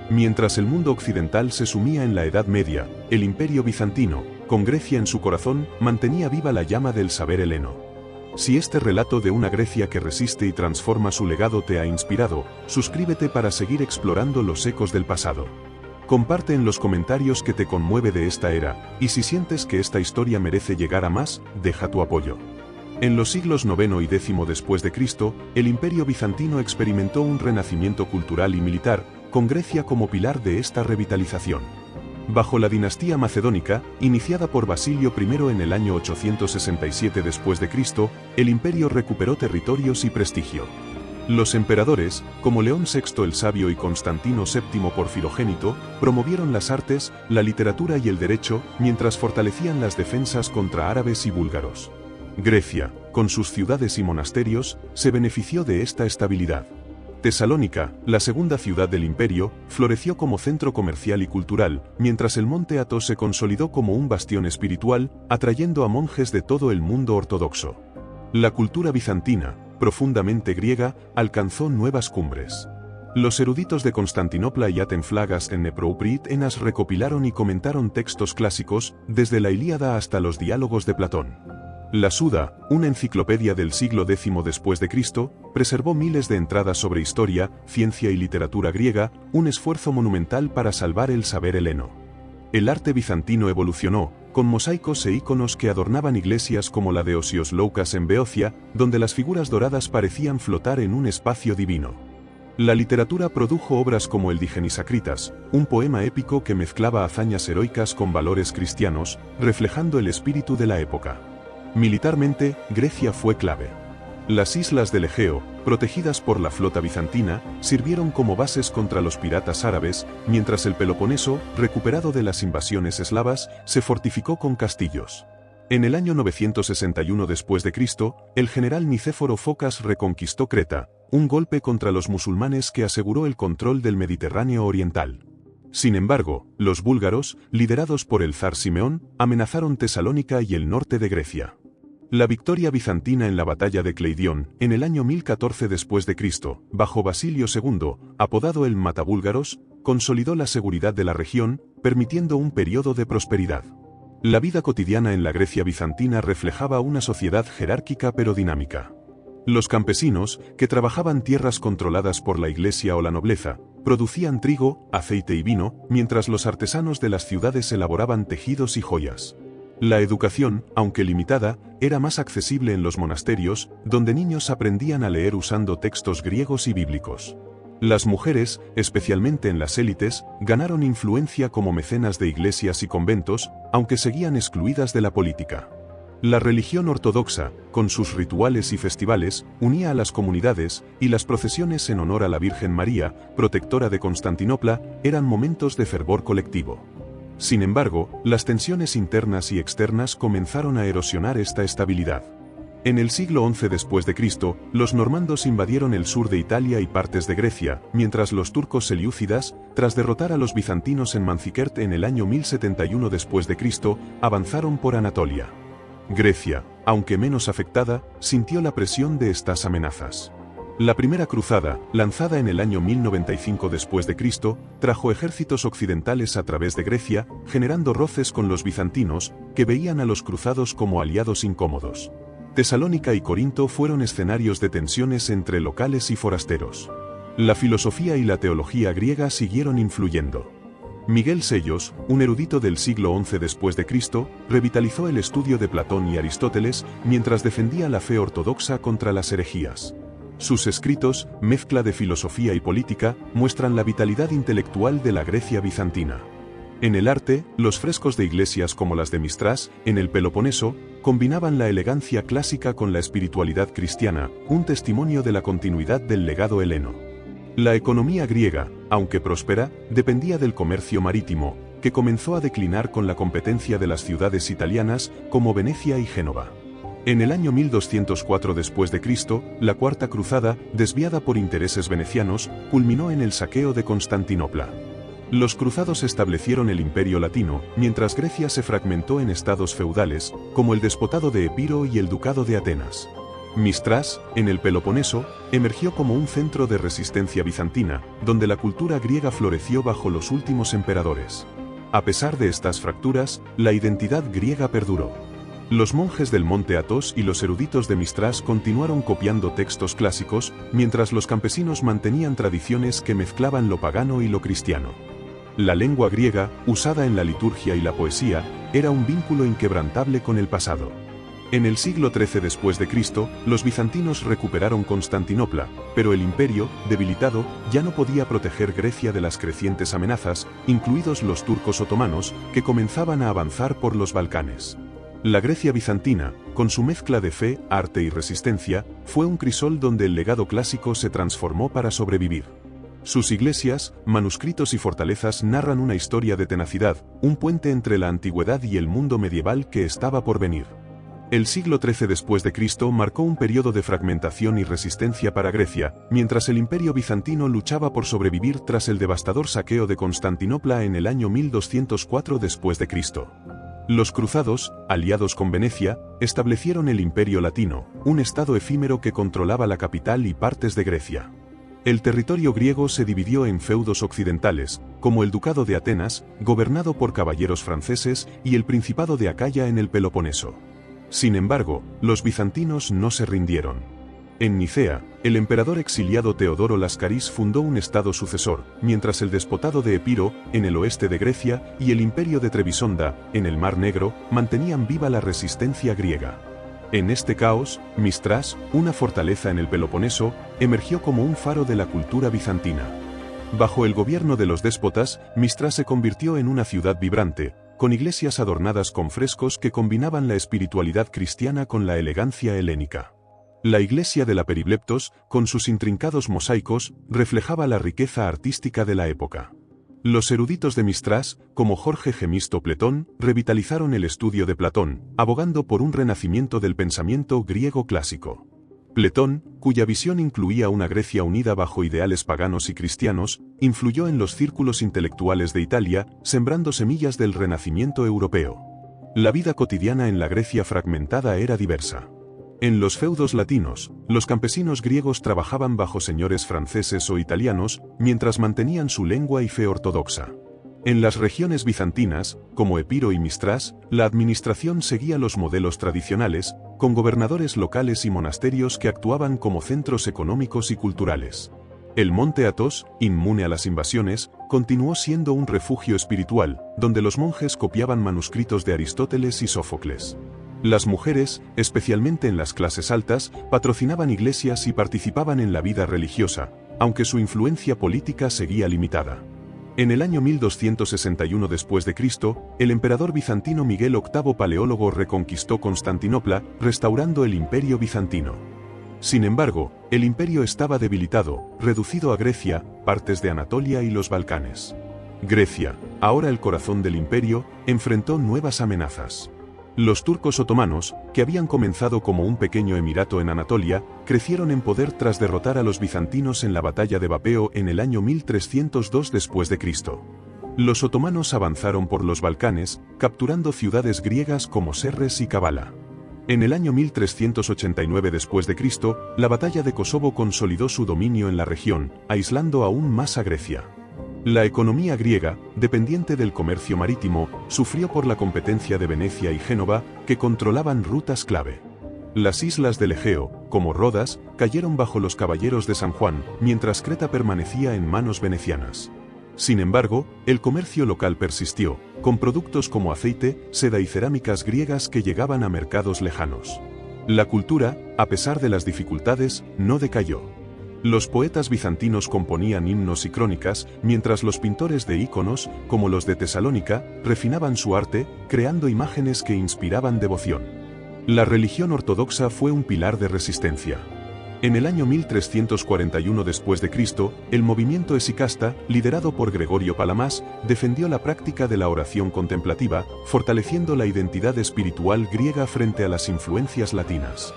Mientras el mundo occidental se sumía en la Edad Media, el Imperio bizantino, con Grecia en su corazón, mantenía viva la llama del saber heleno. Si este relato de una Grecia que resiste y transforma su legado te ha inspirado, suscríbete para seguir explorando los ecos del pasado. Comparte en los comentarios qué te conmueve de esta era, y si sientes que esta historia merece llegar a más, deja tu apoyo. En los siglos IX y X después de Cristo, el Imperio bizantino experimentó un renacimiento cultural y militar, con Grecia como pilar de esta revitalización. Bajo la dinastía macedónica, iniciada por Basilio I en el año 867 después de Cristo, el imperio recuperó territorios y prestigio. Los emperadores, como León VI el Sabio y Constantino VII Porfirogénito, promovieron las artes, la literatura y el derecho, mientras fortalecían las defensas contra árabes y búlgaros. Grecia, con sus ciudades y monasterios, se benefició de esta estabilidad. Tesalónica, la segunda ciudad del imperio, floreció como centro comercial y cultural, mientras el monte Athos se consolidó como un bastión espiritual, atrayendo a monjes de todo el mundo ortodoxo. La cultura bizantina, profundamente griega, alcanzó nuevas cumbres. Los eruditos de Constantinopla y Atenflagas en Neprouprit Enas recopilaron y comentaron textos clásicos, desde la Ilíada hasta los diálogos de Platón. La Suda, una enciclopedia del siglo X después de Cristo, preservó miles de entradas sobre historia, ciencia y literatura griega, un esfuerzo monumental para salvar el saber heleno. El arte bizantino evolucionó, con mosaicos e íconos que adornaban iglesias como la de Osios Loukas en Beocia, donde las figuras doradas parecían flotar en un espacio divino. La literatura produjo obras como el Digenisacritas, un poema épico que mezclaba hazañas heroicas con valores cristianos, reflejando el espíritu de la época. Militarmente, Grecia fue clave. Las islas del Egeo, protegidas por la flota bizantina, sirvieron como bases contra los piratas árabes, mientras el Peloponeso, recuperado de las invasiones eslavas, se fortificó con castillos. En el año 961 después de Cristo, el general Nicéforo Focas reconquistó Creta, un golpe contra los musulmanes que aseguró el control del Mediterráneo oriental. Sin embargo, los búlgaros, liderados por el zar Simeón, amenazaron Tesalónica y el norte de Grecia. La victoria bizantina en la batalla de Cleidión, en el año 1014 después de Cristo, bajo Basilio II, apodado el Matabúlgaros, consolidó la seguridad de la región, permitiendo un periodo de prosperidad. La vida cotidiana en la Grecia bizantina reflejaba una sociedad jerárquica pero dinámica. Los campesinos, que trabajaban tierras controladas por la iglesia o la nobleza, producían trigo, aceite y vino, mientras los artesanos de las ciudades elaboraban tejidos y joyas. La educación, aunque limitada, era más accesible en los monasterios, donde niños aprendían a leer usando textos griegos y bíblicos. Las mujeres, especialmente en las élites, ganaron influencia como mecenas de iglesias y conventos, aunque seguían excluidas de la política. La religión ortodoxa, con sus rituales y festivales, unía a las comunidades, y las procesiones en honor a la Virgen María, protectora de Constantinopla, eran momentos de fervor colectivo. Sin embargo, las tensiones internas y externas comenzaron a erosionar esta estabilidad. En el siglo XI después de Cristo, los normandos invadieron el sur de Italia y partes de Grecia, mientras los turcos selyúcidas, tras derrotar a los bizantinos en Manzikert en el año 1071 después de Cristo, avanzaron por Anatolia. Grecia, aunque menos afectada, sintió la presión de estas amenazas. La primera cruzada, lanzada en el año 1095 después de Cristo, trajo ejércitos occidentales a través de Grecia, generando roces con los bizantinos, que veían a los cruzados como aliados incómodos. Tesalónica y Corinto fueron escenarios de tensiones entre locales y forasteros. La filosofía y la teología griega siguieron influyendo. Miguel Sellos, un erudito del siglo XI después de Cristo, revitalizó el estudio de Platón y Aristóteles, mientras defendía la fe ortodoxa contra las herejías. Sus escritos, mezcla de filosofía y política, muestran la vitalidad intelectual de la Grecia bizantina. En el arte, los frescos de iglesias como las de Mistras, en el Peloponeso, combinaban la elegancia clásica con la espiritualidad cristiana, un testimonio de la continuidad del legado heleno. La economía griega, aunque próspera, dependía del comercio marítimo, que comenzó a declinar con la competencia de las ciudades italianas, como Venecia y Génova. En el año 1204 después de Cristo, la Cuarta Cruzada, desviada por intereses venecianos, culminó en el saqueo de Constantinopla. Los cruzados establecieron el Imperio Latino, mientras Grecia se fragmentó en estados feudales, como el Despotado de Epiro y el Ducado de Atenas. Mistras, en el Peloponeso, emergió como un centro de resistencia bizantina, donde la cultura griega floreció bajo los últimos emperadores. A pesar de estas fracturas, la identidad griega perduró. Los monjes del monte Athos y los eruditos de Mistras continuaron copiando textos clásicos, mientras los campesinos mantenían tradiciones que mezclaban lo pagano y lo cristiano. La lengua griega, usada en la liturgia y la poesía, era un vínculo inquebrantable con el pasado. En el siglo XIII después de Cristo, los bizantinos recuperaron Constantinopla, pero el imperio, debilitado, ya no podía proteger Grecia de las crecientes amenazas, incluidos los turcos otomanos, que comenzaban a avanzar por los Balcanes. La Grecia bizantina, con su mezcla de fe, arte y resistencia, fue un crisol donde el legado clásico se transformó para sobrevivir. Sus iglesias, manuscritos y fortalezas narran una historia de tenacidad, un puente entre la antigüedad y el mundo medieval que estaba por venir. El siglo XIII después de Cristo marcó un periodo de fragmentación y resistencia para Grecia, mientras el imperio bizantino luchaba por sobrevivir tras el devastador saqueo de Constantinopla en el año 1204 después de Cristo. Los cruzados, aliados con Venecia, establecieron el Imperio Latino, un estado efímero que controlaba la capital y partes de Grecia. El territorio griego se dividió en feudos occidentales, como el Ducado de Atenas, gobernado por caballeros franceses, y el Principado de Acaya en el Peloponeso. Sin embargo, los bizantinos no se rindieron. En Nicea, el emperador exiliado Teodoro Lascaris fundó un estado sucesor, mientras el despotado de Epiro, en el oeste de Grecia, y el imperio de Trebisonda, en el Mar Negro, mantenían viva la resistencia griega. En este caos, Mistras, una fortaleza en el Peloponeso, emergió como un faro de la cultura bizantina. Bajo el gobierno de los déspotas, Mistras se convirtió en una ciudad vibrante, con iglesias adornadas con frescos que combinaban la espiritualidad cristiana con la elegancia helénica. La iglesia de la Peripleptos, con sus intrincados mosaicos, reflejaba la riqueza artística de la época. Los eruditos de Mistras, como Jorge Gemisto Pletón, revitalizaron el estudio de Platón, abogando por un renacimiento del pensamiento griego clásico. Pletón, cuya visión incluía una Grecia unida bajo ideales paganos y cristianos, influyó en los círculos intelectuales de Italia, sembrando semillas del Renacimiento europeo. La vida cotidiana en la Grecia fragmentada era diversa. En los feudos latinos, los campesinos griegos trabajaban bajo señores franceses o italianos, mientras mantenían su lengua y fe ortodoxa. En las regiones bizantinas, como Epiro y Mistras, la administración seguía los modelos tradicionales, con gobernadores locales y monasterios que actuaban como centros económicos y culturales. El monte Athos, inmune a las invasiones, continuó siendo un refugio espiritual, donde los monjes copiaban manuscritos de Aristóteles y Sófocles. Las mujeres, especialmente en las clases altas, patrocinaban iglesias y participaban en la vida religiosa, aunque su influencia política seguía limitada. En el año 1261 después de Cristo, el emperador bizantino Miguel VIII Paleólogo reconquistó Constantinopla, restaurando el imperio bizantino. Sin embargo, el imperio estaba debilitado, reducido a Grecia, partes de Anatolia y los Balcanes. Grecia, ahora el corazón del imperio, enfrentó nuevas amenazas. Los turcos otomanos, que habían comenzado como un pequeño emirato en Anatolia, crecieron en poder tras derrotar a los bizantinos en la batalla de Vapeo en el año 1302 después de Cristo. Los otomanos avanzaron por los Balcanes, capturando ciudades griegas como Serres y Kavala. En el año 1389 después de Cristo, la batalla de Kosovo consolidó su dominio en la región, aislando aún más a Grecia. La economía griega, dependiente del comercio marítimo, sufrió por la competencia de Venecia y Génova, que controlaban rutas clave. Las islas del Egeo, como Rodas, cayeron bajo los caballeros de San Juan, mientras Creta permanecía en manos venecianas. Sin embargo, el comercio local persistió, con productos como aceite, seda y cerámicas griegas que llegaban a mercados lejanos. La cultura, a pesar de las dificultades, no decayó. Los poetas bizantinos componían himnos y crónicas, mientras los pintores de íconos, como los de Tesalónica, refinaban su arte, creando imágenes que inspiraban devoción. La religión ortodoxa fue un pilar de resistencia. En el año 1341 después de Cristo, el movimiento esicasta, liderado por Gregorio Palamas, defendió la práctica de la oración contemplativa, fortaleciendo la identidad espiritual griega frente a las influencias latinas.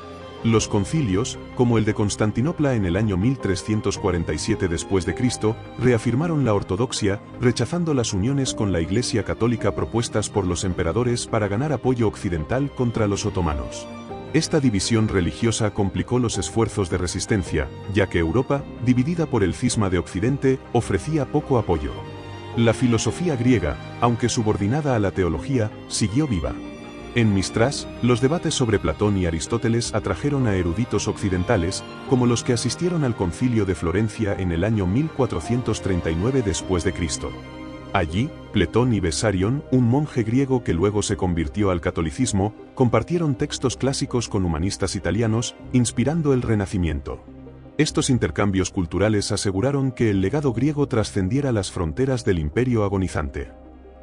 Los concilios, como el de Constantinopla en el año 1347 después de Cristo, reafirmaron la ortodoxia, rechazando las uniones con la Iglesia católica propuestas por los emperadores para ganar apoyo occidental contra los otomanos. Esta división religiosa complicó los esfuerzos de resistencia, ya que Europa, dividida por el cisma de Occidente, ofrecía poco apoyo. La filosofía griega, aunque subordinada a la teología, siguió viva. En Mistras, los debates sobre Platón y Aristóteles atrajeron a eruditos occidentales, como los que asistieron al Concilio de Florencia en el año 1439 después de Cristo. Allí, Pletón y Besarion, un monje griego que luego se convirtió al catolicismo, compartieron textos clásicos con humanistas italianos, inspirando el Renacimiento. Estos intercambios culturales aseguraron que el legado griego trascendiera las fronteras del imperio agonizante.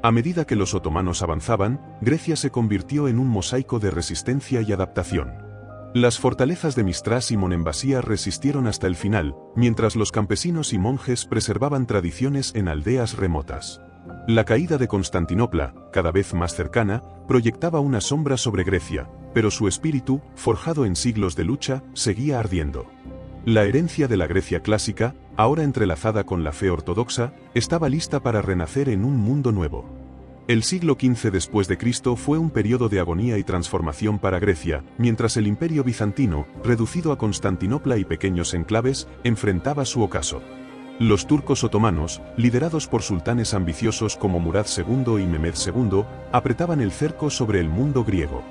A medida que los otomanos avanzaban, Grecia se convirtió en un mosaico de resistencia y adaptación. Las fortalezas de Mistras y Monembasía resistieron hasta el final, mientras los campesinos y monjes preservaban tradiciones en aldeas remotas. La caída de Constantinopla, cada vez más cercana, proyectaba una sombra sobre Grecia, pero su espíritu, forjado en siglos de lucha, seguía ardiendo. La herencia de la Grecia clásica, ahora entrelazada con la fe ortodoxa, estaba lista para renacer en un mundo nuevo. El siglo XV después de Cristo fue un periodo de agonía y transformación para Grecia, mientras el Imperio bizantino, reducido a Constantinopla y pequeños enclaves, enfrentaba su ocaso. Los turcos otomanos, liderados por sultanes ambiciosos como Murad II y Mehmed II, apretaban el cerco sobre el mundo griego.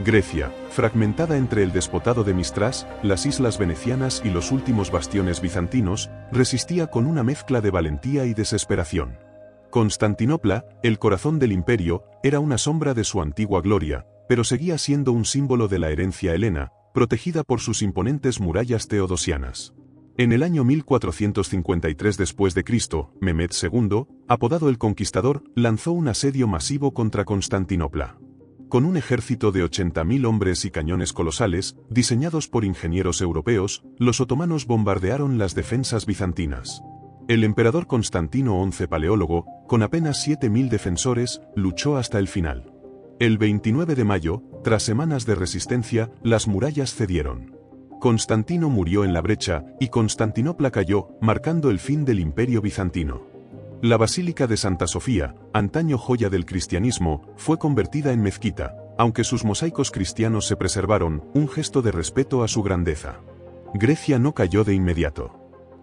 Grecia, fragmentada entre el despotado de Mistras, las islas venecianas y los últimos bastiones bizantinos, resistía con una mezcla de valentía y desesperación. Constantinopla, el corazón del imperio, era una sombra de su antigua gloria, pero seguía siendo un símbolo de la herencia helena, protegida por sus imponentes murallas teodosianas. En el año 1453 después de Cristo, Mehmed II, apodado el Conquistador, lanzó un asedio masivo contra Constantinopla. Con un ejército de 80.000 hombres y cañones colosales, diseñados por ingenieros europeos, los otomanos bombardearon las defensas bizantinas. El emperador Constantino XI Paleólogo, con apenas 7.000 defensores, luchó hasta el final. El 29 de mayo, tras semanas de resistencia, las murallas cedieron. Constantino murió en la brecha, y Constantinopla cayó, marcando el fin del Imperio bizantino. La Basílica de Santa Sofía, antaño joya del cristianismo, fue convertida en mezquita, aunque sus mosaicos cristianos se preservaron, un gesto de respeto a su grandeza. Grecia no cayó de inmediato.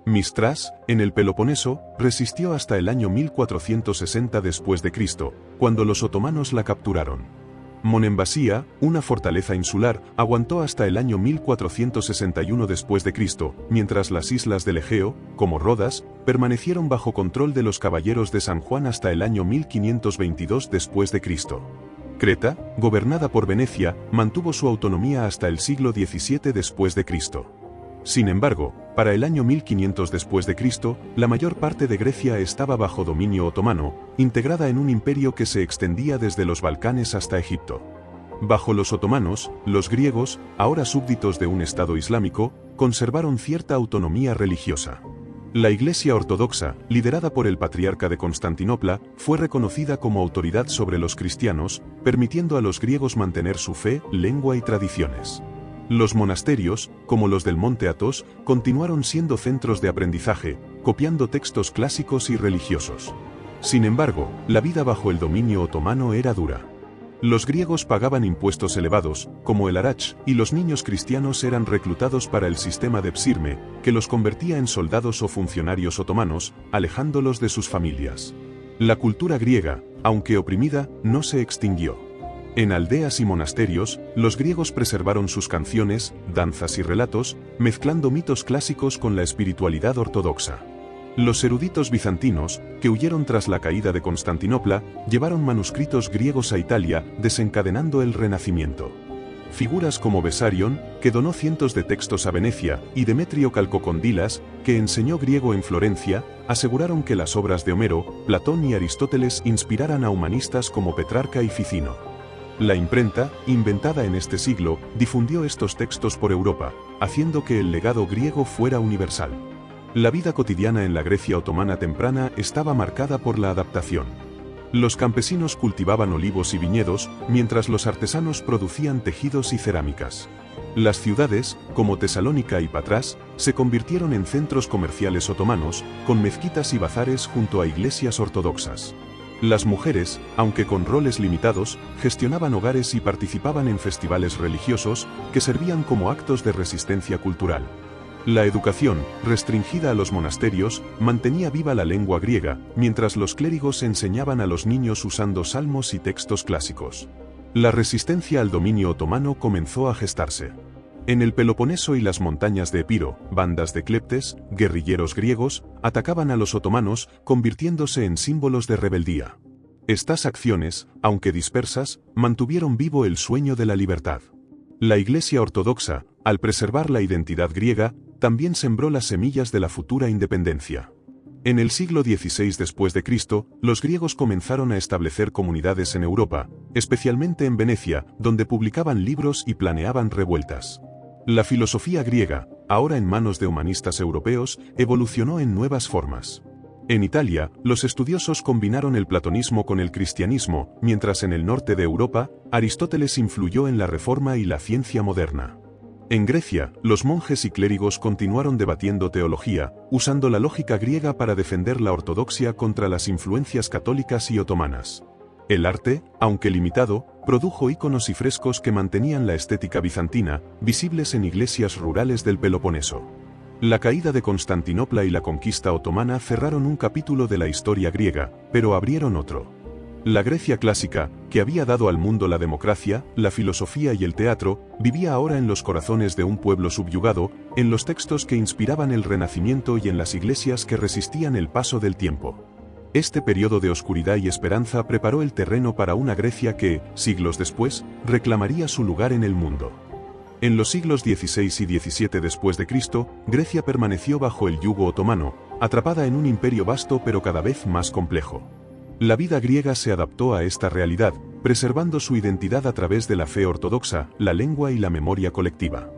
Mistras, en el Peloponeso, resistió hasta el año 1460 después de Cristo, cuando los otomanos la capturaron. Monembasía, una fortaleza insular, aguantó hasta el año 1461 después de Cristo, mientras las islas del Egeo, como Rodas, permanecieron bajo control de los caballeros de San Juan hasta el año 1522 después de Cristo. Creta, gobernada por Venecia, mantuvo su autonomía hasta el siglo XVII después de Cristo. Sin embargo, para el año 1500 después de Cristo, la mayor parte de Grecia estaba bajo dominio otomano, integrada en un imperio que se extendía desde los Balcanes hasta Egipto. Bajo los otomanos, los griegos, ahora súbditos de un Estado islámico, conservaron cierta autonomía religiosa. La Iglesia ortodoxa, liderada por el patriarca de Constantinopla, fue reconocida como autoridad sobre los cristianos, permitiendo a los griegos mantener su fe, lengua y tradiciones. Los monasterios, como los del Monte Athos, continuaron siendo centros de aprendizaje, copiando textos clásicos y religiosos. Sin embargo, la vida bajo el dominio otomano era dura. Los griegos pagaban impuestos elevados, como el harach, y los niños cristianos eran reclutados para el sistema de psirme, que los convertía en soldados o funcionarios otomanos, alejándolos de sus familias. La cultura griega, aunque oprimida, no se extinguió. En aldeas y monasterios, los griegos preservaron sus canciones, danzas y relatos, mezclando mitos clásicos con la espiritualidad ortodoxa. Los eruditos bizantinos, que huyeron tras la caída de Constantinopla, llevaron manuscritos griegos a Italia, desencadenando el Renacimiento. Figuras como Besarion, que donó cientos de textos a Venecia, y Demetrio Calcocondilas, que enseñó griego en Florencia, aseguraron que las obras de Homero, Platón y Aristóteles inspiraran a humanistas como Petrarca y Ficino. La imprenta, inventada en este siglo, difundió estos textos por Europa, haciendo que el legado griego fuera universal. La vida cotidiana en la Grecia otomana temprana estaba marcada por la adaptación. Los campesinos cultivaban olivos y viñedos, mientras los artesanos producían tejidos y cerámicas. Las ciudades, como Tesalónica y Patras, se convirtieron en centros comerciales otomanos, con mezquitas y bazares junto a iglesias ortodoxas. Las mujeres, aunque con roles limitados, gestionaban hogares y participaban en festivales religiosos que servían como actos de resistencia cultural. La educación, restringida a los monasterios, mantenía viva la lengua griega, mientras los clérigos enseñaban a los niños usando salmos y textos clásicos. La resistencia al dominio otomano comenzó a gestarse. En el Peloponeso y las montañas de Epiro, bandas de cleptes, guerrilleros griegos, atacaban a los otomanos, convirtiéndose en símbolos de rebeldía. Estas acciones, aunque dispersas, mantuvieron vivo el sueño de la libertad. La Iglesia ortodoxa, al preservar la identidad griega, también sembró las semillas de la futura independencia. En el siglo XVI después de Cristo, los griegos comenzaron a establecer comunidades en Europa, especialmente en Venecia, donde publicaban libros y planeaban revueltas. La filosofía griega, ahora en manos de humanistas europeos, evolucionó en nuevas formas. En Italia, los estudiosos combinaron el platonismo con el cristianismo, mientras en el norte de Europa, Aristóteles influyó en la reforma y la ciencia moderna. En Grecia, los monjes y clérigos continuaron debatiendo teología, usando la lógica griega para defender la ortodoxia contra las influencias católicas y otomanas. El arte, aunque limitado, produjo íconos y frescos que mantenían la estética bizantina, visibles en iglesias rurales del Peloponeso. La caída de Constantinopla y la conquista otomana cerraron un capítulo de la historia griega, pero abrieron otro. La Grecia clásica, que había dado al mundo la democracia, la filosofía y el teatro, vivía ahora en los corazones de un pueblo subyugado, en los textos que inspiraban el Renacimiento y en las iglesias que resistían el paso del tiempo. Este periodo de oscuridad y esperanza preparó el terreno para una Grecia que, siglos después, reclamaría su lugar en el mundo. En los siglos XVI y XVII después de Cristo, Grecia permaneció bajo el yugo otomano, atrapada en un imperio vasto pero cada vez más complejo. La vida griega se adaptó a esta realidad, preservando su identidad a través de la fe ortodoxa, la lengua y la memoria colectiva.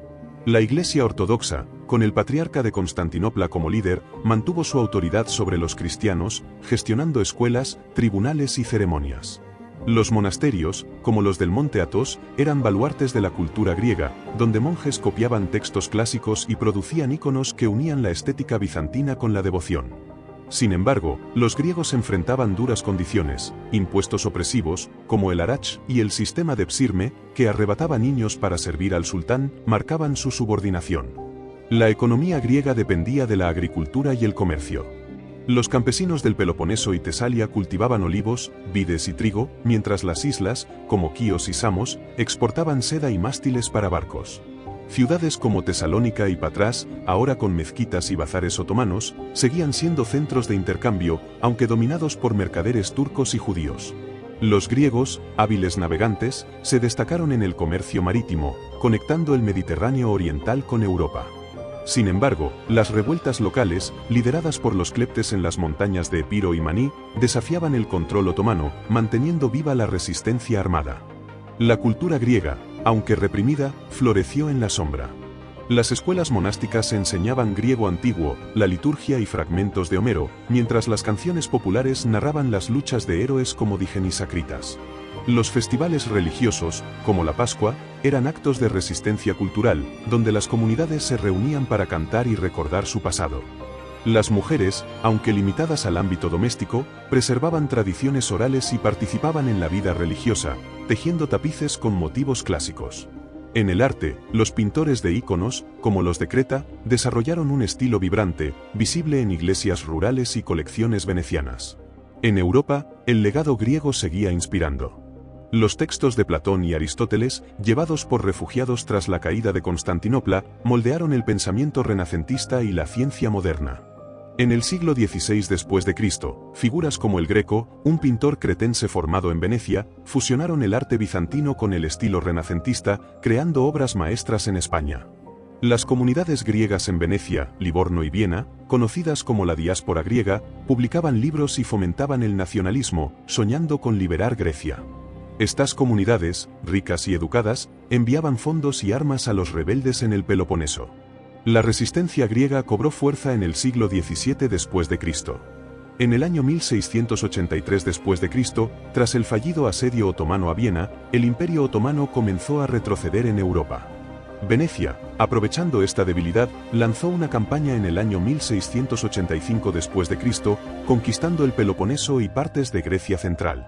La Iglesia ortodoxa, con el patriarca de Constantinopla como líder, mantuvo su autoridad sobre los cristianos, gestionando escuelas, tribunales y ceremonias. Los monasterios, como los del Monte Athos, eran baluartes de la cultura griega, donde monjes copiaban textos clásicos y producían íconos que unían la estética bizantina con la devoción. Sin embargo, los griegos enfrentaban duras condiciones, impuestos opresivos, como el arach y el sistema de psirme, que arrebataba niños para servir al sultán, marcaban su subordinación. La economía griega dependía de la agricultura y el comercio. Los campesinos del Peloponeso y Tesalia cultivaban olivos, vides y trigo, mientras las islas, como Quíos y Samos, exportaban seda y mástiles para barcos. Ciudades como Tesalónica y Patras, ahora con mezquitas y bazares otomanos, seguían siendo centros de intercambio, aunque dominados por mercaderes turcos y judíos. Los griegos, hábiles navegantes, se destacaron en el comercio marítimo, conectando el Mediterráneo oriental con Europa. Sin embargo, las revueltas locales, lideradas por los cleptes en las montañas de Epiro y Maní, desafiaban el control otomano, manteniendo viva la resistencia armada. La cultura griega, aunque reprimida, floreció en la sombra. Las escuelas monásticas enseñaban griego antiguo, la liturgia y fragmentos de Homero, mientras las canciones populares narraban las luchas de héroes como Digenis Acritas. Los festivales religiosos, como la Pascua, eran actos de resistencia cultural, donde las comunidades se reunían para cantar y recordar su pasado. Las mujeres, aunque limitadas al ámbito doméstico, preservaban tradiciones orales y participaban en la vida religiosa, tejiendo tapices con motivos clásicos. En el arte, los pintores de íconos, como los de Creta, desarrollaron un estilo vibrante, visible en iglesias rurales y colecciones venecianas. En Europa, el legado griego seguía inspirando. Los textos de Platón y Aristóteles, llevados por refugiados tras la caída de Constantinopla, moldearon el pensamiento renacentista y la ciencia moderna. En el siglo XVI después de Cristo, figuras como el Greco, un pintor cretense formado en Venecia, fusionaron el arte bizantino con el estilo renacentista, creando obras maestras en España. Las comunidades griegas en Venecia, Livorno y Viena, conocidas como la diáspora griega, publicaban libros y fomentaban el nacionalismo, soñando con liberar Grecia. Estas comunidades, ricas y educadas, enviaban fondos y armas a los rebeldes en el Peloponeso. La resistencia griega cobró fuerza en el siglo XVII después de Cristo. En el año 1683 después de Cristo, tras el fallido asedio otomano a Viena, el Imperio otomano comenzó a retroceder en Europa. Venecia, aprovechando esta debilidad, lanzó una campaña en el año 1685 después de Cristo, conquistando el Peloponeso y partes de Grecia central.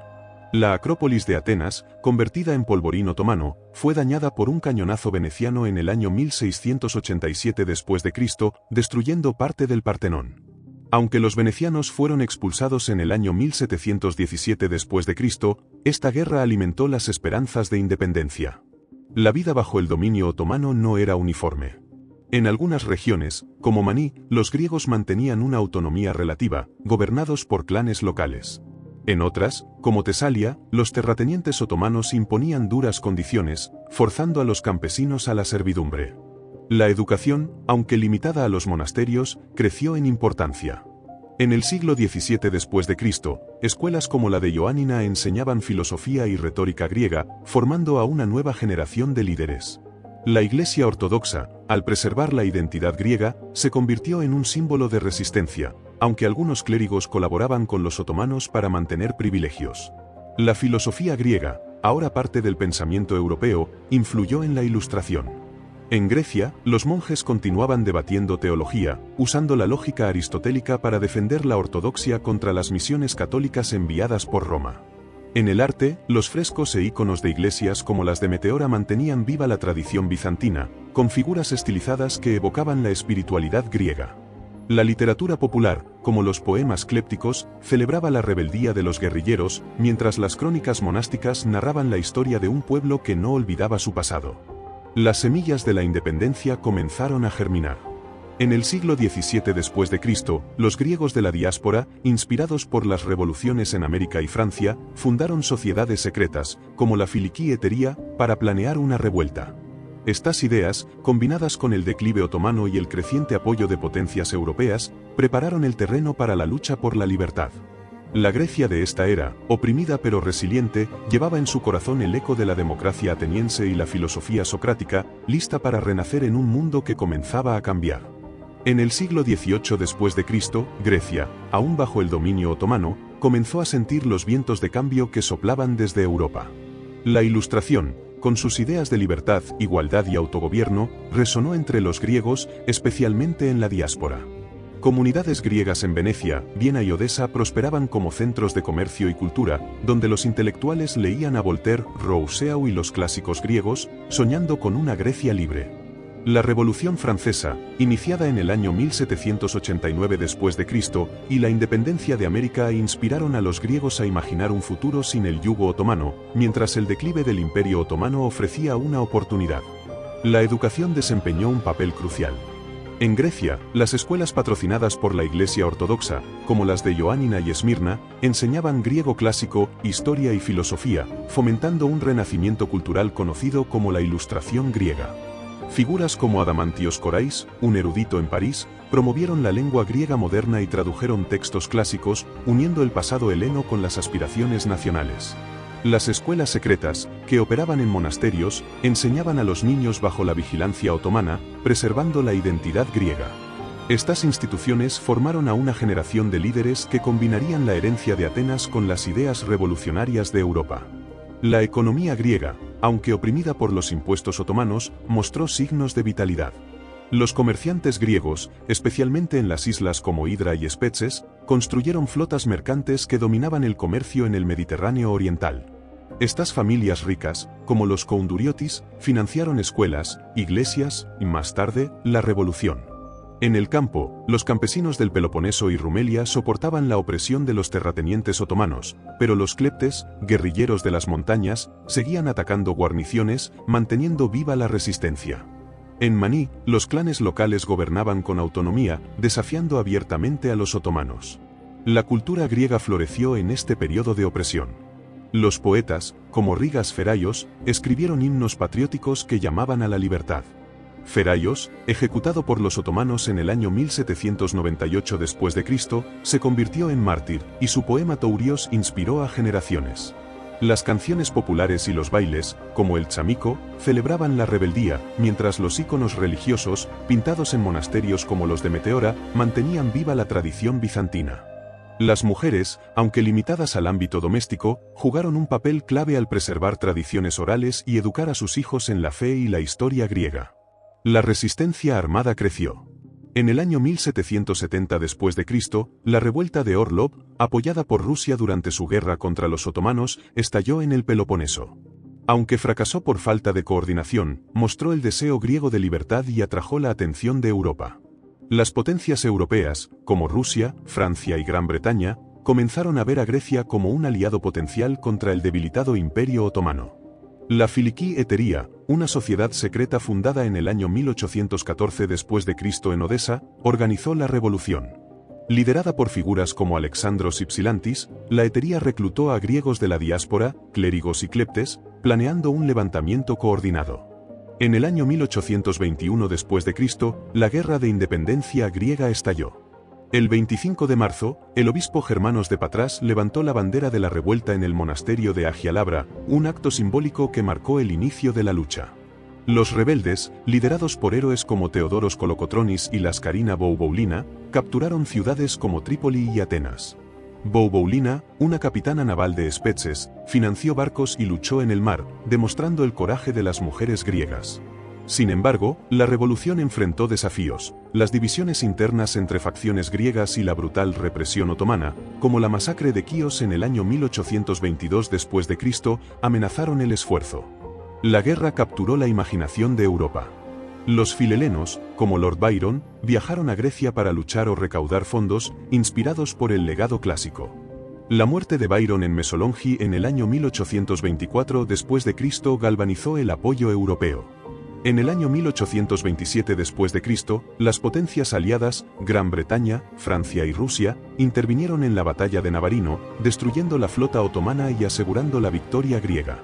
La Acrópolis de Atenas, convertida en polvorín otomano, fue dañada por un cañonazo veneciano en el año 1687 después de Cristo, destruyendo parte del Partenón. Aunque los venecianos fueron expulsados en el año 1717 después de Cristo, esta guerra alimentó las esperanzas de independencia. La vida bajo el dominio otomano no era uniforme. En algunas regiones, como Maní, los griegos mantenían una autonomía relativa, gobernados por clanes locales. En otras, como Tesalia, los terratenientes otomanos imponían duras condiciones, forzando a los campesinos a la servidumbre. La educación, aunque limitada a los monasterios, creció en importancia. En el siglo XVII después de Cristo, escuelas como la de Ioánina enseñaban filosofía y retórica griega, formando a una nueva generación de líderes. La Iglesia ortodoxa, al preservar la identidad griega, se convirtió en un símbolo de resistencia, aunque algunos clérigos colaboraban con los otomanos para mantener privilegios. La filosofía griega, ahora parte del pensamiento europeo, influyó en la Ilustración. En Grecia, los monjes continuaban debatiendo teología, usando la lógica aristotélica para defender la ortodoxia contra las misiones católicas enviadas por Roma. En el arte, los frescos e íconos de iglesias como las de Meteora mantenían viva la tradición bizantina, con figuras estilizadas que evocaban la espiritualidad griega. La literatura popular, como los poemas clépticos, celebraba la rebeldía de los guerrilleros, mientras las crónicas monásticas narraban la historia de un pueblo que no olvidaba su pasado. Las semillas de la independencia comenzaron a germinar. En el siglo XVII después de Cristo, los griegos de la diáspora, inspirados por las revoluciones en América y Francia, fundaron sociedades secretas, como la Filiquí-Etería, para planear una revuelta. Estas ideas, combinadas con el declive otomano y el creciente apoyo de potencias europeas, prepararon el terreno para la lucha por la libertad. La Grecia de esta era, oprimida pero resiliente, llevaba en su corazón el eco de la democracia ateniense y la filosofía socrática, lista para renacer en un mundo que comenzaba a cambiar. En el siglo XVIII después de Cristo, Grecia, aún bajo el dominio otomano, comenzó a sentir los vientos de cambio que soplaban desde Europa. La Ilustración, con sus ideas de libertad, igualdad y autogobierno, resonó entre los griegos, especialmente en la diáspora. Comunidades griegas en Venecia, Viena y Odesa prosperaban como centros de comercio y cultura, donde los intelectuales leían a Voltaire, Rousseau y los clásicos griegos, soñando con una Grecia libre. La Revolución Francesa, iniciada en el año 1789 después de Cristo, y la independencia de América inspiraron a los griegos a imaginar un futuro sin el yugo otomano, mientras el declive del Imperio otomano ofrecía una oportunidad. La educación desempeñó un papel crucial. En Grecia, las escuelas patrocinadas por la Iglesia ortodoxa, como las de Ioánina y Esmirna, enseñaban griego clásico, historia y filosofía, fomentando un renacimiento cultural conocido como la Ilustración griega. Figuras como Adamantios Korais, un erudito en París, promovieron la lengua griega moderna y tradujeron textos clásicos, uniendo el pasado heleno con las aspiraciones nacionales. Las escuelas secretas, que operaban en monasterios, enseñaban a los niños bajo la vigilancia otomana, preservando la identidad griega. Estas instituciones formaron a una generación de líderes que combinarían la herencia de Atenas con las ideas revolucionarias de Europa. La economía griega, aunque oprimida por los impuestos otomanos, mostró signos de vitalidad. Los comerciantes griegos, especialmente en las islas como Hydra y Spetses, construyeron flotas mercantes que dominaban el comercio en el Mediterráneo oriental. Estas familias ricas, como los Kounduriotis, financiaron escuelas, iglesias y, más tarde, la revolución. En el campo, los campesinos del Peloponeso y Rumelia soportaban la opresión de los terratenientes otomanos, pero los cleptes, guerrilleros de las montañas, seguían atacando guarniciones, manteniendo viva la resistencia. En Maní, los clanes locales gobernaban con autonomía, desafiando abiertamente a los otomanos. La cultura griega floreció en este periodo de opresión. Los poetas, como Rigas Feraios, escribieron himnos patrióticos que llamaban a la libertad. Feraios, ejecutado por los otomanos en el año 1798 después de Cristo, se convirtió en mártir, y su poema Taurios inspiró a generaciones. Las canciones populares y los bailes, como el chamico, celebraban la rebeldía, mientras los íconos religiosos, pintados en monasterios como los de Meteora, mantenían viva la tradición bizantina. Las mujeres, aunque limitadas al ámbito doméstico, jugaron un papel clave al preservar tradiciones orales y educar a sus hijos en la fe y la historia griega. La resistencia armada creció. En el año 1770 d.C., la revuelta de Orlov, apoyada por Rusia durante su guerra contra los otomanos, estalló en el Peloponeso. Aunque fracasó por falta de coordinación, mostró el deseo griego de libertad y atrajo la atención de Europa. Las potencias europeas, como Rusia, Francia y Gran Bretaña, comenzaron a ver a Grecia como un aliado potencial contra el debilitado Imperio Otomano. La Filiki Etería, una sociedad secreta fundada en el año 1814 d.C. en Odesa, organizó la revolución. Liderada por figuras como Alexandros Ypsilantis, la Etería reclutó a griegos de la diáspora, clérigos y cleptes, planeando un levantamiento coordinado. En el año 1821 d.C., la Guerra de Independencia griega estalló. El 25 de marzo, el obispo Germanos de Patras levantó la bandera de la revuelta en el monasterio de Agia Labra, un acto simbólico que marcó el inicio de la lucha. Los rebeldes, liderados por héroes como Teodoros Kolokotronis y Laskarina Bouboulina, capturaron ciudades como Trípoli y Atenas. Bouboulina, una capitana naval de Spetses, financió barcos y luchó en el mar, demostrando el coraje de las mujeres griegas. Sin embargo, la revolución enfrentó desafíos, las divisiones internas entre facciones griegas y la brutal represión otomana, como la masacre de Quíos en el año 1822 d.C., amenazaron el esfuerzo. La guerra capturó la imaginación de Europa. Los filelenos, como Lord Byron, viajaron a Grecia para luchar o recaudar fondos, inspirados por el legado clásico. La muerte de Byron en Mesolongi en el año 1824 d.C. galvanizó el apoyo europeo. En el año 1827 d.C., las potencias aliadas, Gran Bretaña, Francia y Rusia, intervinieron en la batalla de Navarino, destruyendo la flota otomana y asegurando la victoria griega.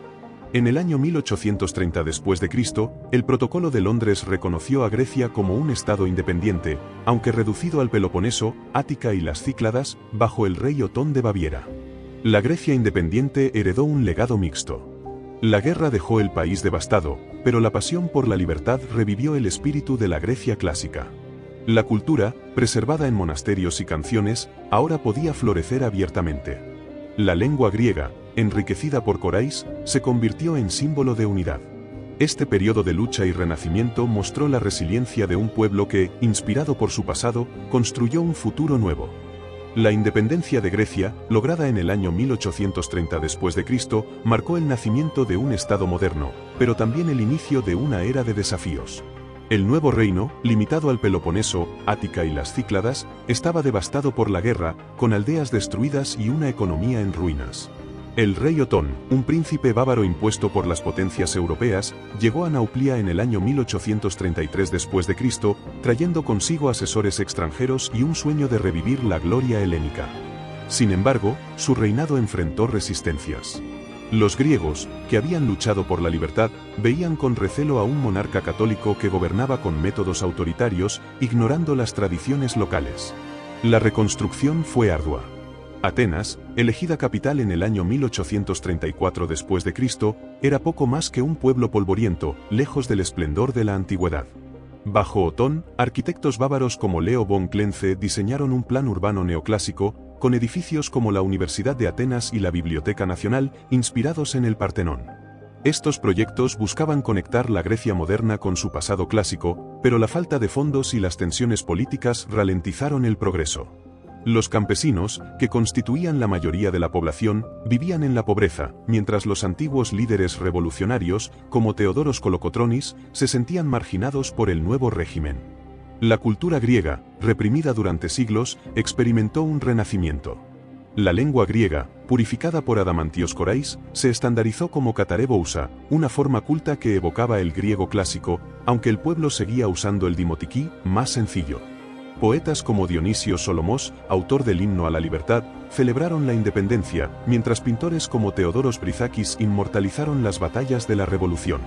En el año 1830 d.C., el Protocolo de Londres reconoció a Grecia como un estado independiente, aunque reducido al Peloponeso, Ática y las Cícladas, bajo el rey Otón de Baviera. La Grecia independiente heredó un legado mixto. La guerra dejó el país devastado, pero la pasión por la libertad revivió el espíritu de la Grecia clásica. La cultura, preservada en monasterios y canciones, ahora podía florecer abiertamente. La lengua griega, enriquecida por Corais, se convirtió en símbolo de unidad. Este periodo de lucha y renacimiento mostró la resiliencia de un pueblo que, inspirado por su pasado, construyó un futuro nuevo. La independencia de Grecia, lograda en el año 1830 d.C., marcó el nacimiento de un Estado moderno, pero también el inicio de una era de desafíos. El nuevo reino, limitado al Peloponeso, Ática y las Cícladas, estaba devastado por la guerra, con aldeas destruidas y una economía en ruinas. El rey Otón, un príncipe bávaro impuesto por las potencias europeas, llegó a Nauplia en el año 1833 d.C., trayendo consigo asesores extranjeros y un sueño de revivir la gloria helénica. Sin embargo, su reinado enfrentó resistencias. Los griegos, que habían luchado por la libertad, veían con recelo a un monarca católico que gobernaba con métodos autoritarios, ignorando las tradiciones locales. La reconstrucción fue ardua. Atenas, elegida capital en el año 1834 d.C., era poco más que un pueblo polvoriento, lejos del esplendor de la antigüedad. Bajo Otón, arquitectos bávaros como Leo von Klenze diseñaron un plan urbano neoclásico, con edificios como la Universidad de Atenas y la Biblioteca Nacional, inspirados en el Partenón. Estos proyectos buscaban conectar la Grecia moderna con su pasado clásico, pero la falta de fondos y las tensiones políticas ralentizaron el progreso. Los campesinos, que constituían la mayoría de la población, vivían en la pobreza, mientras los antiguos líderes revolucionarios, como Teodoros Kolokotronis, se sentían marginados por el nuevo régimen. La cultura griega, reprimida durante siglos, experimentó un renacimiento. La lengua griega, purificada por Adamantios Corais, se estandarizó como Katarébousa, una forma culta que evocaba el griego clásico, aunque el pueblo seguía usando el dimotiquí, más sencillo. Poetas como Dionisio Solomos, autor del himno a la libertad, celebraron la independencia, mientras pintores como Teodoros Brizakis inmortalizaron las batallas de la revolución.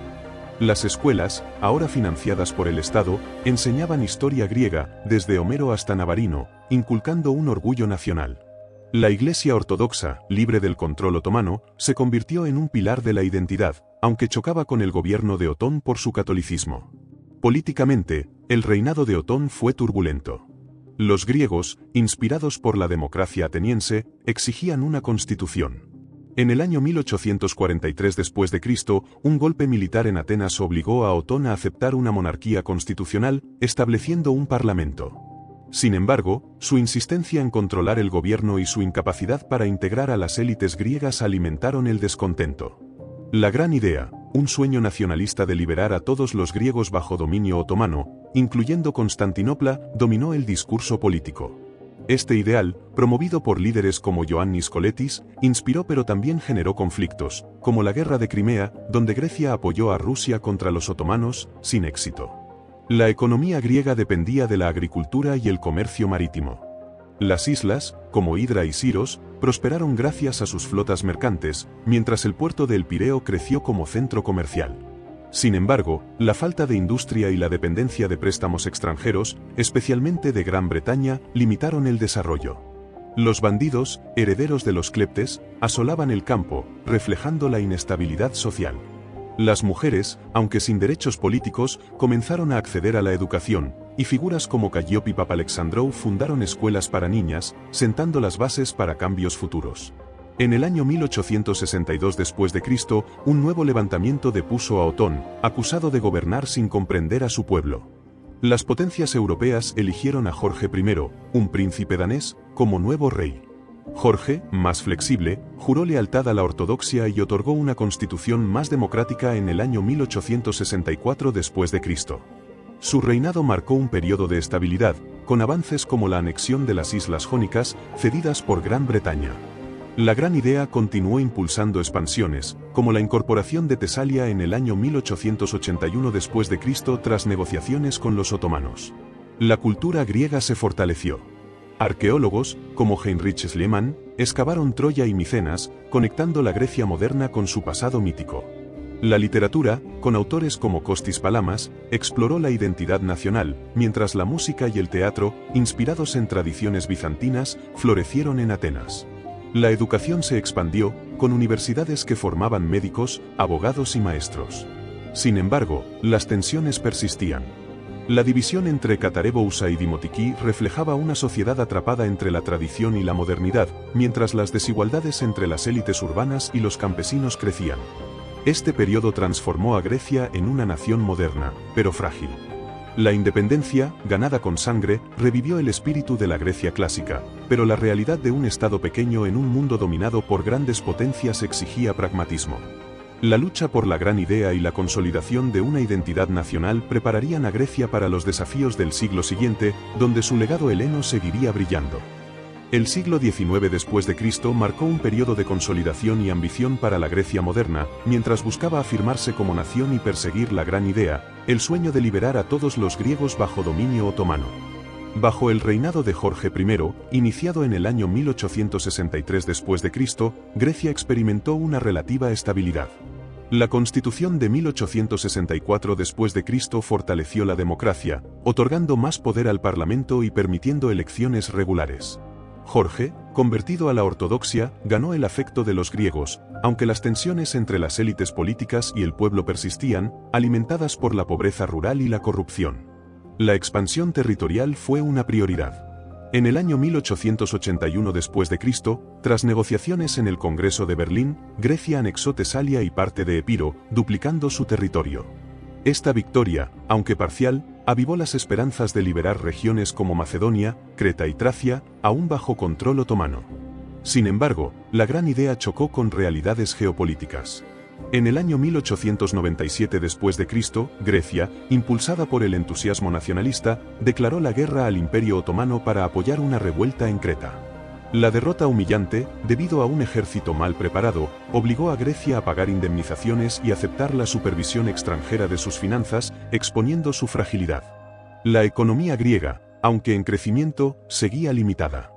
Las escuelas, ahora financiadas por el Estado, enseñaban historia griega, desde Homero hasta Navarino, inculcando un orgullo nacional. La Iglesia ortodoxa, libre del control otomano, se convirtió en un pilar de la identidad, aunque chocaba con el gobierno de Otón por su catolicismo. Políticamente, el reinado de Otón fue turbulento. Los griegos, inspirados por la democracia ateniense, exigían una constitución. En el año 1843 después de Cristo, un golpe militar en Atenas obligó a Otón a aceptar una monarquía constitucional, estableciendo un parlamento. Sin embargo, su insistencia en controlar el gobierno y su incapacidad para integrar a las élites griegas alimentaron el descontento. La gran idea, un sueño nacionalista de liberar a todos los griegos bajo dominio otomano, incluyendo Constantinopla, dominó el discurso político. Este ideal, promovido por líderes como Ioannis Koletis, inspiró pero también generó conflictos, como la Guerra de Crimea, donde Grecia apoyó a Rusia contra los otomanos, sin éxito. La economía griega dependía de la agricultura y el comercio marítimo. Las islas, como Hydra y Siros, prosperaron gracias a sus flotas mercantes, mientras el puerto de El Pireo creció como centro comercial. Sin embargo, la falta de industria y la dependencia de préstamos extranjeros, especialmente de Gran Bretaña, limitaron el desarrollo. Los bandidos, herederos de los cleptes, asolaban el campo, reflejando la inestabilidad social. Las mujeres, aunque sin derechos políticos, comenzaron a acceder a la educación, y figuras como Calliope y Papalexandrou fundaron escuelas para niñas, sentando las bases para cambios futuros. En el año 1862 después de Cristo, un nuevo levantamiento depuso a Otón, acusado de gobernar sin comprender a su pueblo. Las potencias europeas eligieron a Jorge I, un príncipe danés, como nuevo rey. Jorge, más flexible, juró lealtad a la ortodoxia y otorgó una constitución más democrática en el año 1864 después de Cristo. Su reinado marcó un periodo de estabilidad, con avances como la anexión de las islas jónicas, cedidas por Gran Bretaña. La gran idea continuó impulsando expansiones, como la incorporación de Tesalia en el año 1881 después de Cristo tras negociaciones con los otomanos. La cultura griega se fortaleció. Arqueólogos, como Heinrich Schliemann, excavaron Troya y Micenas, conectando la Grecia moderna con su pasado mítico. La literatura, con autores como Kostis Palamas, exploró la identidad nacional, mientras la música y el teatro, inspirados en tradiciones bizantinas, florecieron en Atenas. La educación se expandió, con universidades que formaban médicos, abogados y maestros. Sin embargo, las tensiones persistían. La división entre Catarebousa y Dimotiki reflejaba una sociedad atrapada entre la tradición y la modernidad, mientras las desigualdades entre las élites urbanas y los campesinos crecían. Este periodo transformó a Grecia en una nación moderna, pero frágil. La independencia, ganada con sangre, revivió el espíritu de la Grecia clásica, pero la realidad de un estado pequeño en un mundo dominado por grandes potencias exigía pragmatismo. La lucha por la gran idea y la consolidación de una identidad nacional prepararían a Grecia para los desafíos del siglo siguiente, donde su legado heleno seguiría brillando. El siglo XIX después de Cristo marcó un periodo de consolidación y ambición para la Grecia moderna, mientras buscaba afirmarse como nación y perseguir la gran idea, el sueño de liberar a todos los griegos bajo dominio otomano. Bajo el reinado de Jorge I, iniciado en el año 1863 después de Cristo, Grecia experimentó una relativa estabilidad. La Constitución de 1864 después de Cristo fortaleció la democracia, otorgando más poder al Parlamento y permitiendo elecciones regulares. Jorge, convertido a la ortodoxia, ganó el afecto de los griegos, aunque las tensiones entre las élites políticas y el pueblo persistían, alimentadas por la pobreza rural y la corrupción. La expansión territorial fue una prioridad. En el año 1881 después de Cristo, tras negociaciones en el Congreso de Berlín, Grecia anexó Tesalia y parte de Epiro, duplicando su territorio. Esta victoria, aunque parcial, avivó las esperanzas de liberar regiones como Macedonia, Creta y Tracia, aún bajo control otomano. Sin embargo, la gran idea chocó con realidades geopolíticas. En el año 1897 después de Cristo, Grecia, impulsada por el entusiasmo nacionalista, declaró la guerra al Imperio Otomano para apoyar una revuelta en Creta. La derrota humillante, debido a un ejército mal preparado, obligó a Grecia a pagar indemnizaciones y aceptar la supervisión extranjera de sus finanzas, exponiendo su fragilidad. La economía griega, aunque en crecimiento, seguía limitada.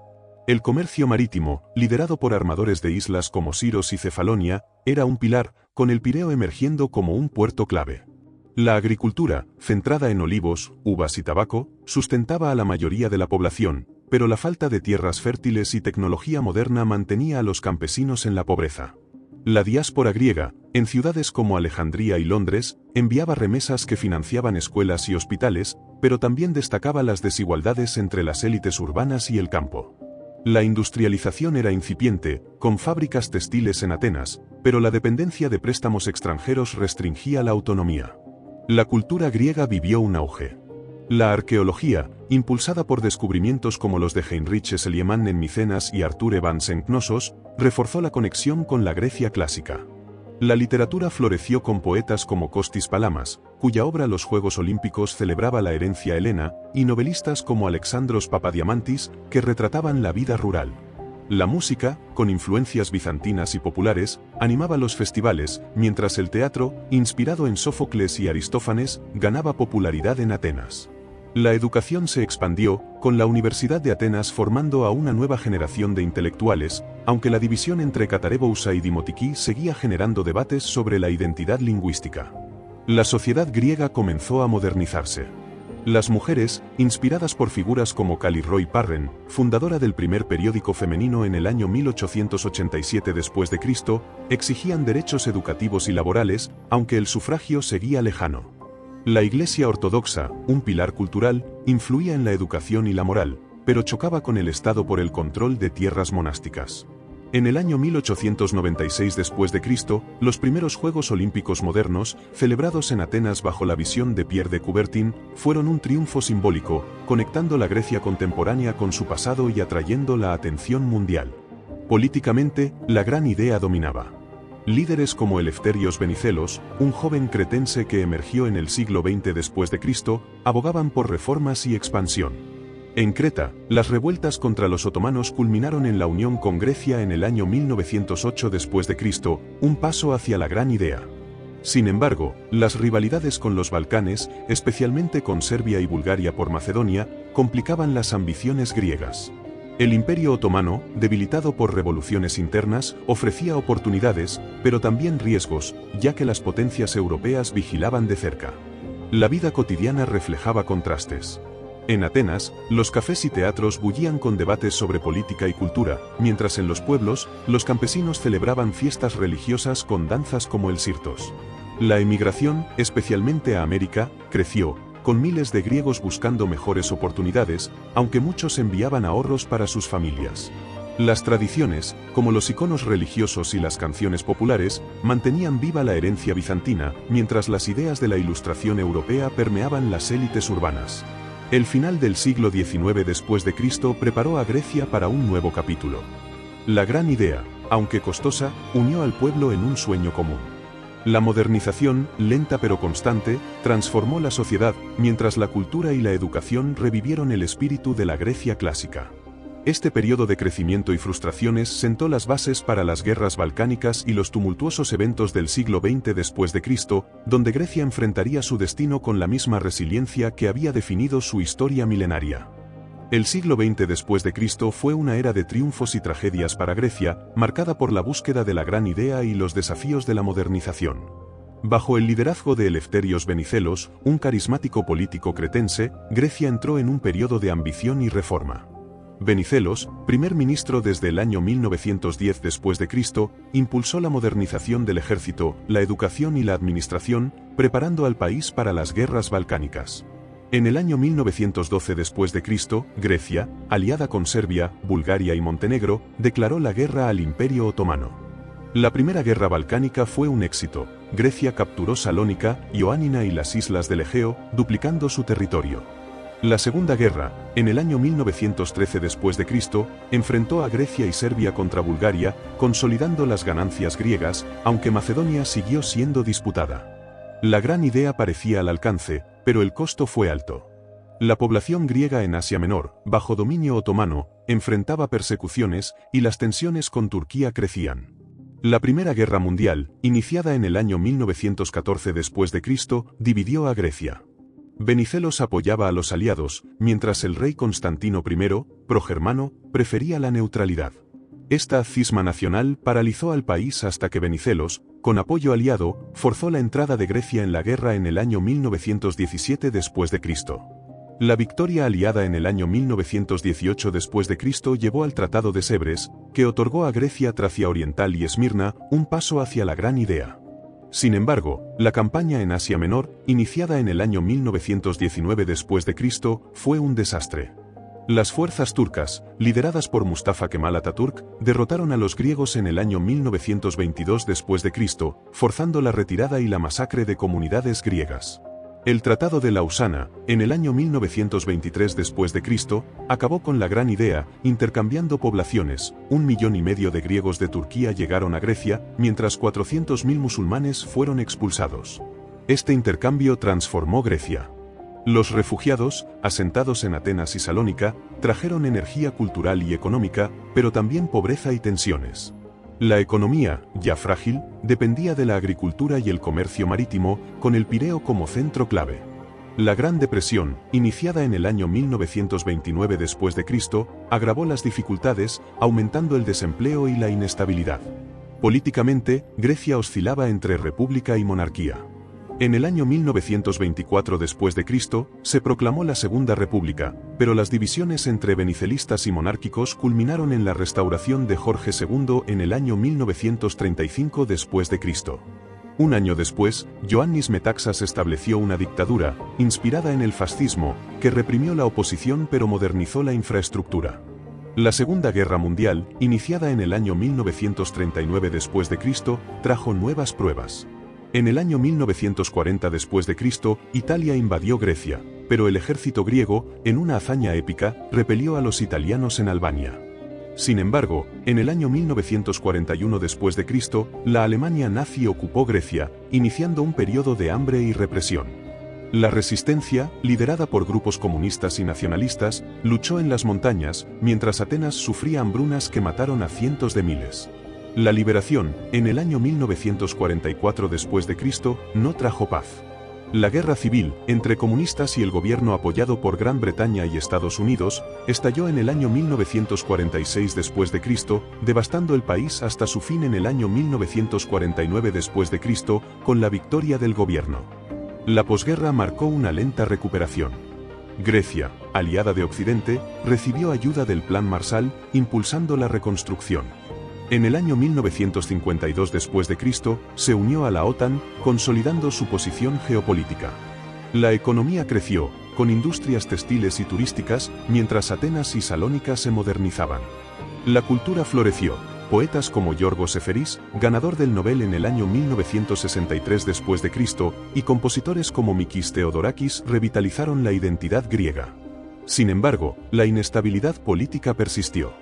El comercio marítimo, liderado por armadores de islas como Siros y Cefalonia, era un pilar, con el Pireo emergiendo como un puerto clave. La agricultura, centrada en olivos, uvas y tabaco, sustentaba a la mayoría de la población, pero la falta de tierras fértiles y tecnología moderna mantenía a los campesinos en la pobreza. La diáspora griega, en ciudades como Alejandría y Londres, enviaba remesas que financiaban escuelas y hospitales, pero también destacaba las desigualdades entre las élites urbanas y el campo. La industrialización era incipiente, con fábricas textiles en Atenas, pero la dependencia de préstamos extranjeros restringía la autonomía. La cultura griega vivió un auge. La arqueología, impulsada por descubrimientos como los de Heinrich Schliemann en Micenas y Arthur Evans en Cnosos, reforzó la conexión con la Grecia clásica. La literatura floreció con poetas como Kostis Palamas, cuya obra Los Juegos Olímpicos celebraba la herencia helena, y novelistas como Alexandros Papadiamantis, que retrataban la vida rural. La música, con influencias bizantinas y populares, animaba los festivales, mientras el teatro, inspirado en Sófocles y Aristófanes, ganaba popularidad en Atenas. La educación se expandió, con la Universidad de Atenas formando a una nueva generación de intelectuales, aunque la división entre Catarebousa y Dimotiki seguía generando debates sobre la identidad lingüística. La sociedad griega comenzó a modernizarse. Las mujeres, inspiradas por figuras como Kallirroi Parren, fundadora del primer periódico femenino en el año 1887 d.C., exigían derechos educativos y laborales, aunque el sufragio seguía lejano. La Iglesia ortodoxa, un pilar cultural, influía en la educación y la moral, pero chocaba con el Estado por el control de tierras monásticas. En el año 1896 d.C., los primeros Juegos Olímpicos modernos, celebrados en Atenas bajo la visión de Pierre de Coubertin, fueron un triunfo simbólico, conectando la Grecia contemporánea con su pasado y atrayendo la atención mundial. Políticamente, la gran idea dominaba. Líderes como Eleftherios Venizelos, un joven cretense que emergió en el siglo XX d.C., abogaban por reformas y expansión. En Creta, las revueltas contra los otomanos culminaron en la unión con Grecia en el año 1908 d.C., un paso hacia la gran idea. Sin embargo, las rivalidades con los Balcanes, especialmente con Serbia y Bulgaria por Macedonia, complicaban las ambiciones griegas. El Imperio Otomano, debilitado por revoluciones internas, ofrecía oportunidades, pero también riesgos, ya que las potencias europeas vigilaban de cerca. La vida cotidiana reflejaba contrastes. En Atenas, los cafés y teatros bullían con debates sobre política y cultura, mientras en los pueblos, los campesinos celebraban fiestas religiosas con danzas como el Sirtos. La emigración, especialmente a América, creció, con miles de griegos buscando mejores oportunidades, aunque muchos enviaban ahorros para sus familias. Las tradiciones, como los iconos religiosos y las canciones populares, mantenían viva la herencia bizantina, mientras las ideas de la Ilustración europea permeaban las élites urbanas. El final del siglo XIX d.C. preparó a Grecia para un nuevo capítulo. La gran idea, aunque costosa, unió al pueblo en un sueño común. La modernización, lenta pero constante, transformó la sociedad, mientras la cultura y la educación revivieron el espíritu de la Grecia clásica. Este periodo de crecimiento y frustraciones sentó las bases para las guerras balcánicas y los tumultuosos eventos del siglo XX d.C., donde Grecia enfrentaría su destino con la misma resiliencia que había definido su historia milenaria. El siglo XX d.C. fue una era de triunfos y tragedias para Grecia, marcada por la búsqueda de la gran idea y los desafíos de la modernización. Bajo el liderazgo de Eleftherios Venizelos, un carismático político cretense, Grecia entró en un periodo de ambición y reforma. Venizelos, primer ministro desde el año 1910 d.C., impulsó la modernización del ejército, la educación y la administración, preparando al país para las guerras balcánicas. En el año 1912 d.C., Grecia, aliada con Serbia, Bulgaria y Montenegro, declaró la guerra al Imperio Otomano. La Primera Guerra Balcánica fue un éxito. Grecia capturó Salónica, Ioánina y las islas del Egeo, duplicando su territorio. La Segunda Guerra, en el año 1913 d.C., enfrentó a Grecia y Serbia contra Bulgaria, consolidando las ganancias griegas, aunque Macedonia siguió siendo disputada. La gran idea parecía al alcance, pero el costo fue alto. La población griega en Asia Menor, bajo dominio otomano, enfrentaba persecuciones y las tensiones con Turquía crecían. La Primera Guerra Mundial, iniciada en el año 1914 d.C., dividió a Grecia. Venizelos apoyaba a los aliados, mientras el rey Constantino I, progermano, prefería la neutralidad. Esta cisma nacional paralizó al país hasta que Venizelos, con apoyo aliado, forzó la entrada de Grecia en la guerra en el año 1917 d.C. La victoria aliada en el año 1918 d.C. llevó al Tratado de Sèvres, que otorgó a Grecia Tracia Oriental y Esmirna un paso hacia la gran idea. Sin embargo, la campaña en Asia Menor, iniciada en el año 1919 d.C., fue un desastre. Las fuerzas turcas, lideradas por Mustafa Kemal Atatürk, derrotaron a los griegos en el año 1922 después de Cristo, forzando la retirada y la masacre de comunidades griegas. El Tratado de Lausana, en el año 1923 después de Cristo, acabó con la gran idea, intercambiando poblaciones. 1,5 millones de griegos de Turquía llegaron a Grecia, mientras 400.000 musulmanes fueron expulsados. Este intercambio transformó Grecia. Los refugiados, asentados en Atenas y Salónica, trajeron energía cultural y económica, pero también pobreza y tensiones. La economía, ya frágil, dependía de la agricultura y el comercio marítimo, con el Pireo como centro clave. La Gran Depresión, iniciada en el año 1929 después de Cristo, agravó las dificultades, aumentando el desempleo y la inestabilidad. Políticamente, Grecia oscilaba entre república y monarquía. En el año 1924 después de Cristo, se proclamó la Segunda República, pero las divisiones entre benicelistas y monárquicos culminaron en la restauración de Jorge II en el año 1935 después de Cristo. Un año después, Ioannis Metaxas estableció una dictadura, inspirada en el fascismo, que reprimió la oposición pero modernizó la infraestructura. La Segunda Guerra Mundial, iniciada en el año 1939 después de Cristo, trajo nuevas pruebas. En el año 1940 después de Cristo, Italia invadió Grecia, pero el ejército griego, en una hazaña épica, repelió a los italianos en Albania. Sin embargo, en el año 1941 después de Cristo, la Alemania nazi ocupó Grecia, iniciando un periodo de hambre y represión. La resistencia, liderada por grupos comunistas y nacionalistas, luchó en las montañas, mientras Atenas sufría hambrunas que mataron a cientos de miles. La liberación, en el año 1944 después de Cristo, no trajo paz. La guerra civil, entre comunistas y el gobierno apoyado por Gran Bretaña y Estados Unidos, estalló en el año 1946 después de Cristo, devastando el país hasta su fin en el año 1949 después de Cristo, con la victoria del gobierno. La posguerra marcó una lenta recuperación. Grecia, aliada de Occidente, recibió ayuda del Plan Marshall, impulsando la reconstrucción. En el año 1952 después de Cristo, se unió a la OTAN, consolidando su posición geopolítica. La economía creció, con industrias textiles y turísticas, mientras Atenas y Salónica se modernizaban. La cultura floreció. Poetas como Yorgos Seferis, ganador del Nobel en el año 1963 después de Cristo, y compositores como Mikis Theodorakis revitalizaron la identidad griega. Sin embargo, la inestabilidad política persistió.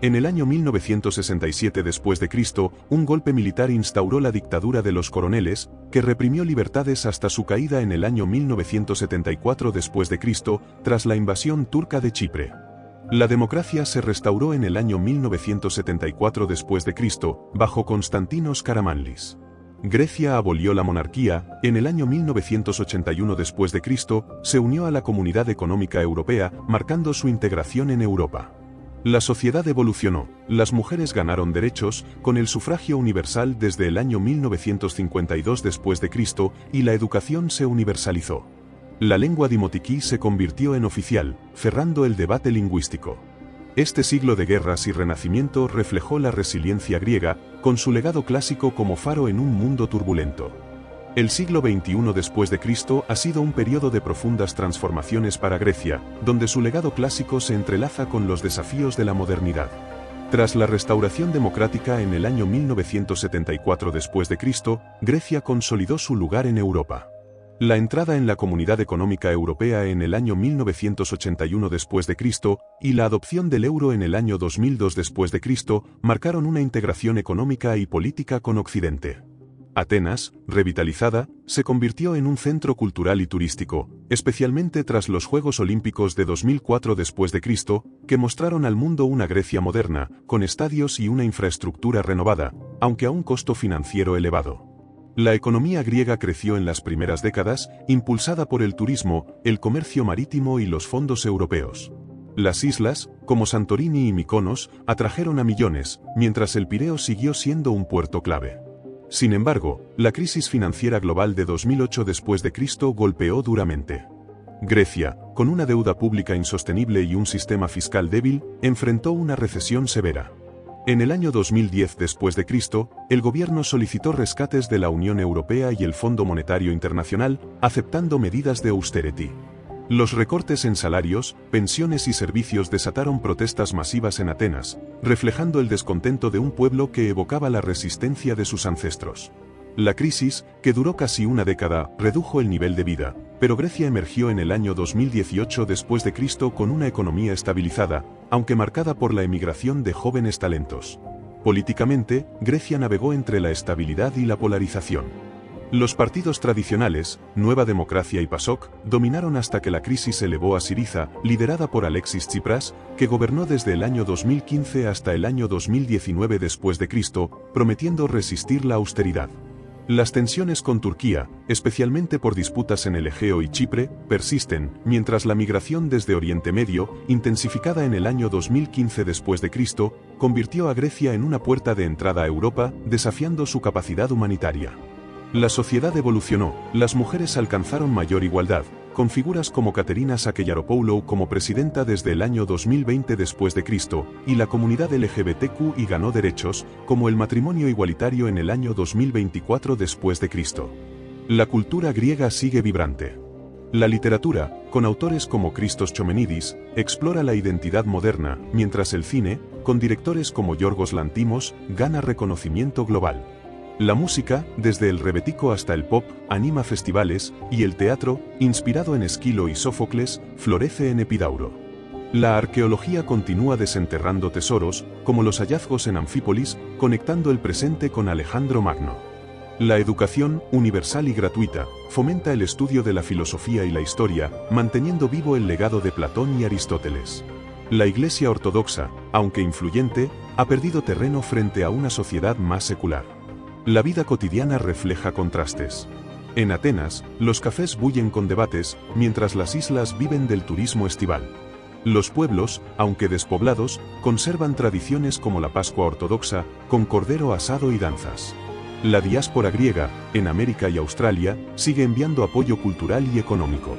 En el año 1967 después de Cristo, un golpe militar instauró la dictadura de los coroneles, que reprimió libertades hasta su caída en el año 1974 después de Cristo, tras la invasión turca de Chipre. La democracia se restauró en el año 1974 después de Cristo, bajo Konstantinos Karamanlis. Grecia abolió la monarquía. En el año 1981 después de Cristo, se unió a la Comunidad Económica Europea, marcando su integración en Europa. La sociedad evolucionó, las mujeres ganaron derechos, con el sufragio universal desde el año 1952 después de Cristo, y la educación se universalizó. La lengua dimotiquí se convirtió en oficial, cerrando el debate lingüístico. Este siglo de guerras y renacimiento reflejó la resiliencia griega, con su legado clásico como faro en un mundo turbulento. El siglo XXI después de Cristo ha sido un periodo de profundas transformaciones para Grecia, donde su legado clásico se entrelaza con los desafíos de la modernidad. Tras la restauración democrática en el año 1974 después de Cristo, Grecia consolidó su lugar en Europa. La entrada en la Comunidad Económica Europea en el año 1981 después de Cristo y la adopción del euro en el año 2002 después de Cristo marcaron una integración económica y política con Occidente. Atenas, revitalizada, se convirtió en un centro cultural y turístico, especialmente tras los Juegos Olímpicos de 2004 después de Cristo, que mostraron al mundo una Grecia moderna, con estadios y una infraestructura renovada, aunque a un costo financiero elevado. La economía griega creció en las primeras décadas, impulsada por el turismo, el comercio marítimo y los fondos europeos. Las islas, como Santorini y Mykonos, atrajeron a millones, mientras el Pireo siguió siendo un puerto clave. Sin embargo, la crisis financiera global de 2008 después de Cristo golpeó duramente. Grecia, con una deuda pública insostenible y un sistema fiscal débil, enfrentó una recesión severa. En el año 2010 después de Cristo, el gobierno solicitó rescates de la Unión Europea y el Fondo Monetario Internacional, aceptando medidas de austerity. Los recortes en salarios, pensiones y servicios desataron protestas masivas en Atenas, reflejando el descontento de un pueblo que evocaba la resistencia de sus ancestros. La crisis, que duró casi una década, redujo el nivel de vida, pero Grecia emergió en el año 2018 después de Cristo con una economía estabilizada, aunque marcada por la emigración de jóvenes talentos. Políticamente, Grecia navegó entre la estabilidad y la polarización. Los partidos tradicionales, Nueva Democracia y PASOK, dominaron hasta que la crisis elevó a Syriza, liderada por Alexis Tsipras, que gobernó desde el año 2015 hasta el año 2019 después de Cristo, prometiendo resistir la austeridad. Las tensiones con Turquía, especialmente por disputas en el Egeo y Chipre, persisten, mientras la migración desde Oriente Medio, intensificada en el año 2015 después de Cristo, convirtió a Grecia en una puerta de entrada a Europa, desafiando su capacidad humanitaria. La sociedad evolucionó, las mujeres alcanzaron mayor igualdad, con figuras como Katerina Sakellaropoulou como presidenta desde el año 2020 después de Cristo, y la comunidad LGBTQI ganó derechos, como el matrimonio igualitario en el año 2024 después de Cristo. La cultura griega sigue vibrante. La literatura, con autores como Christos Chomenidis, explora la identidad moderna, mientras el cine, con directores como Yorgos Lanthimos, gana reconocimiento global. La música, desde el rebetiko hasta el pop, anima festivales, y el teatro, inspirado en Esquilo y Sófocles, florece en Epidauro. La arqueología continúa desenterrando tesoros, como los hallazgos en Anfípolis, conectando el presente con Alejandro Magno. La educación, universal y gratuita, fomenta el estudio de la filosofía y la historia, manteniendo vivo el legado de Platón y Aristóteles. La Iglesia ortodoxa, aunque influyente, ha perdido terreno frente a una sociedad más secular. La vida cotidiana refleja contrastes. En Atenas, los cafés bullen con debates, mientras las islas viven del turismo estival. Los pueblos, aunque despoblados, conservan tradiciones como la Pascua ortodoxa, con cordero asado y danzas. La diáspora griega, en América y Australia, sigue enviando apoyo cultural y económico.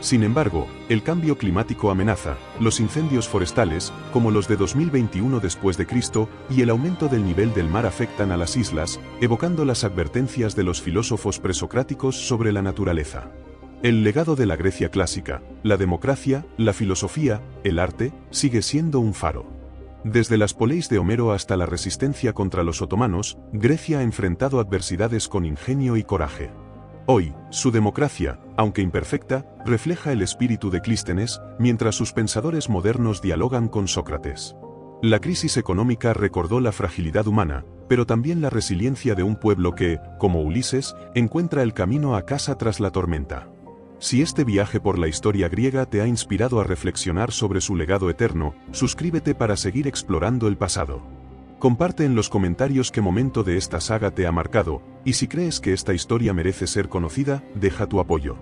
Sin embargo, el cambio climático amenaza, los incendios forestales, como los de 2021 después de Cristo, y el aumento del nivel del mar afectan a las islas, evocando las advertencias de los filósofos presocráticos sobre la naturaleza. El legado de la Grecia clásica, la democracia, la filosofía, el arte, sigue siendo un faro. Desde las poleis de Homero hasta la resistencia contra los otomanos, Grecia ha enfrentado adversidades con ingenio y coraje. Hoy, su democracia, aunque imperfecta, refleja el espíritu de Clístenes, mientras sus pensadores modernos dialogan con Sócrates. La crisis económica recordó la fragilidad humana, pero también la resiliencia de un pueblo que, como Ulises, encuentra el camino a casa tras la tormenta. Si este viaje por la historia griega te ha inspirado a reflexionar sobre su legado eterno, suscríbete para seguir explorando el pasado. Comparte en los comentarios qué momento de esta saga te ha marcado, y si crees que esta historia merece ser conocida, deja tu apoyo.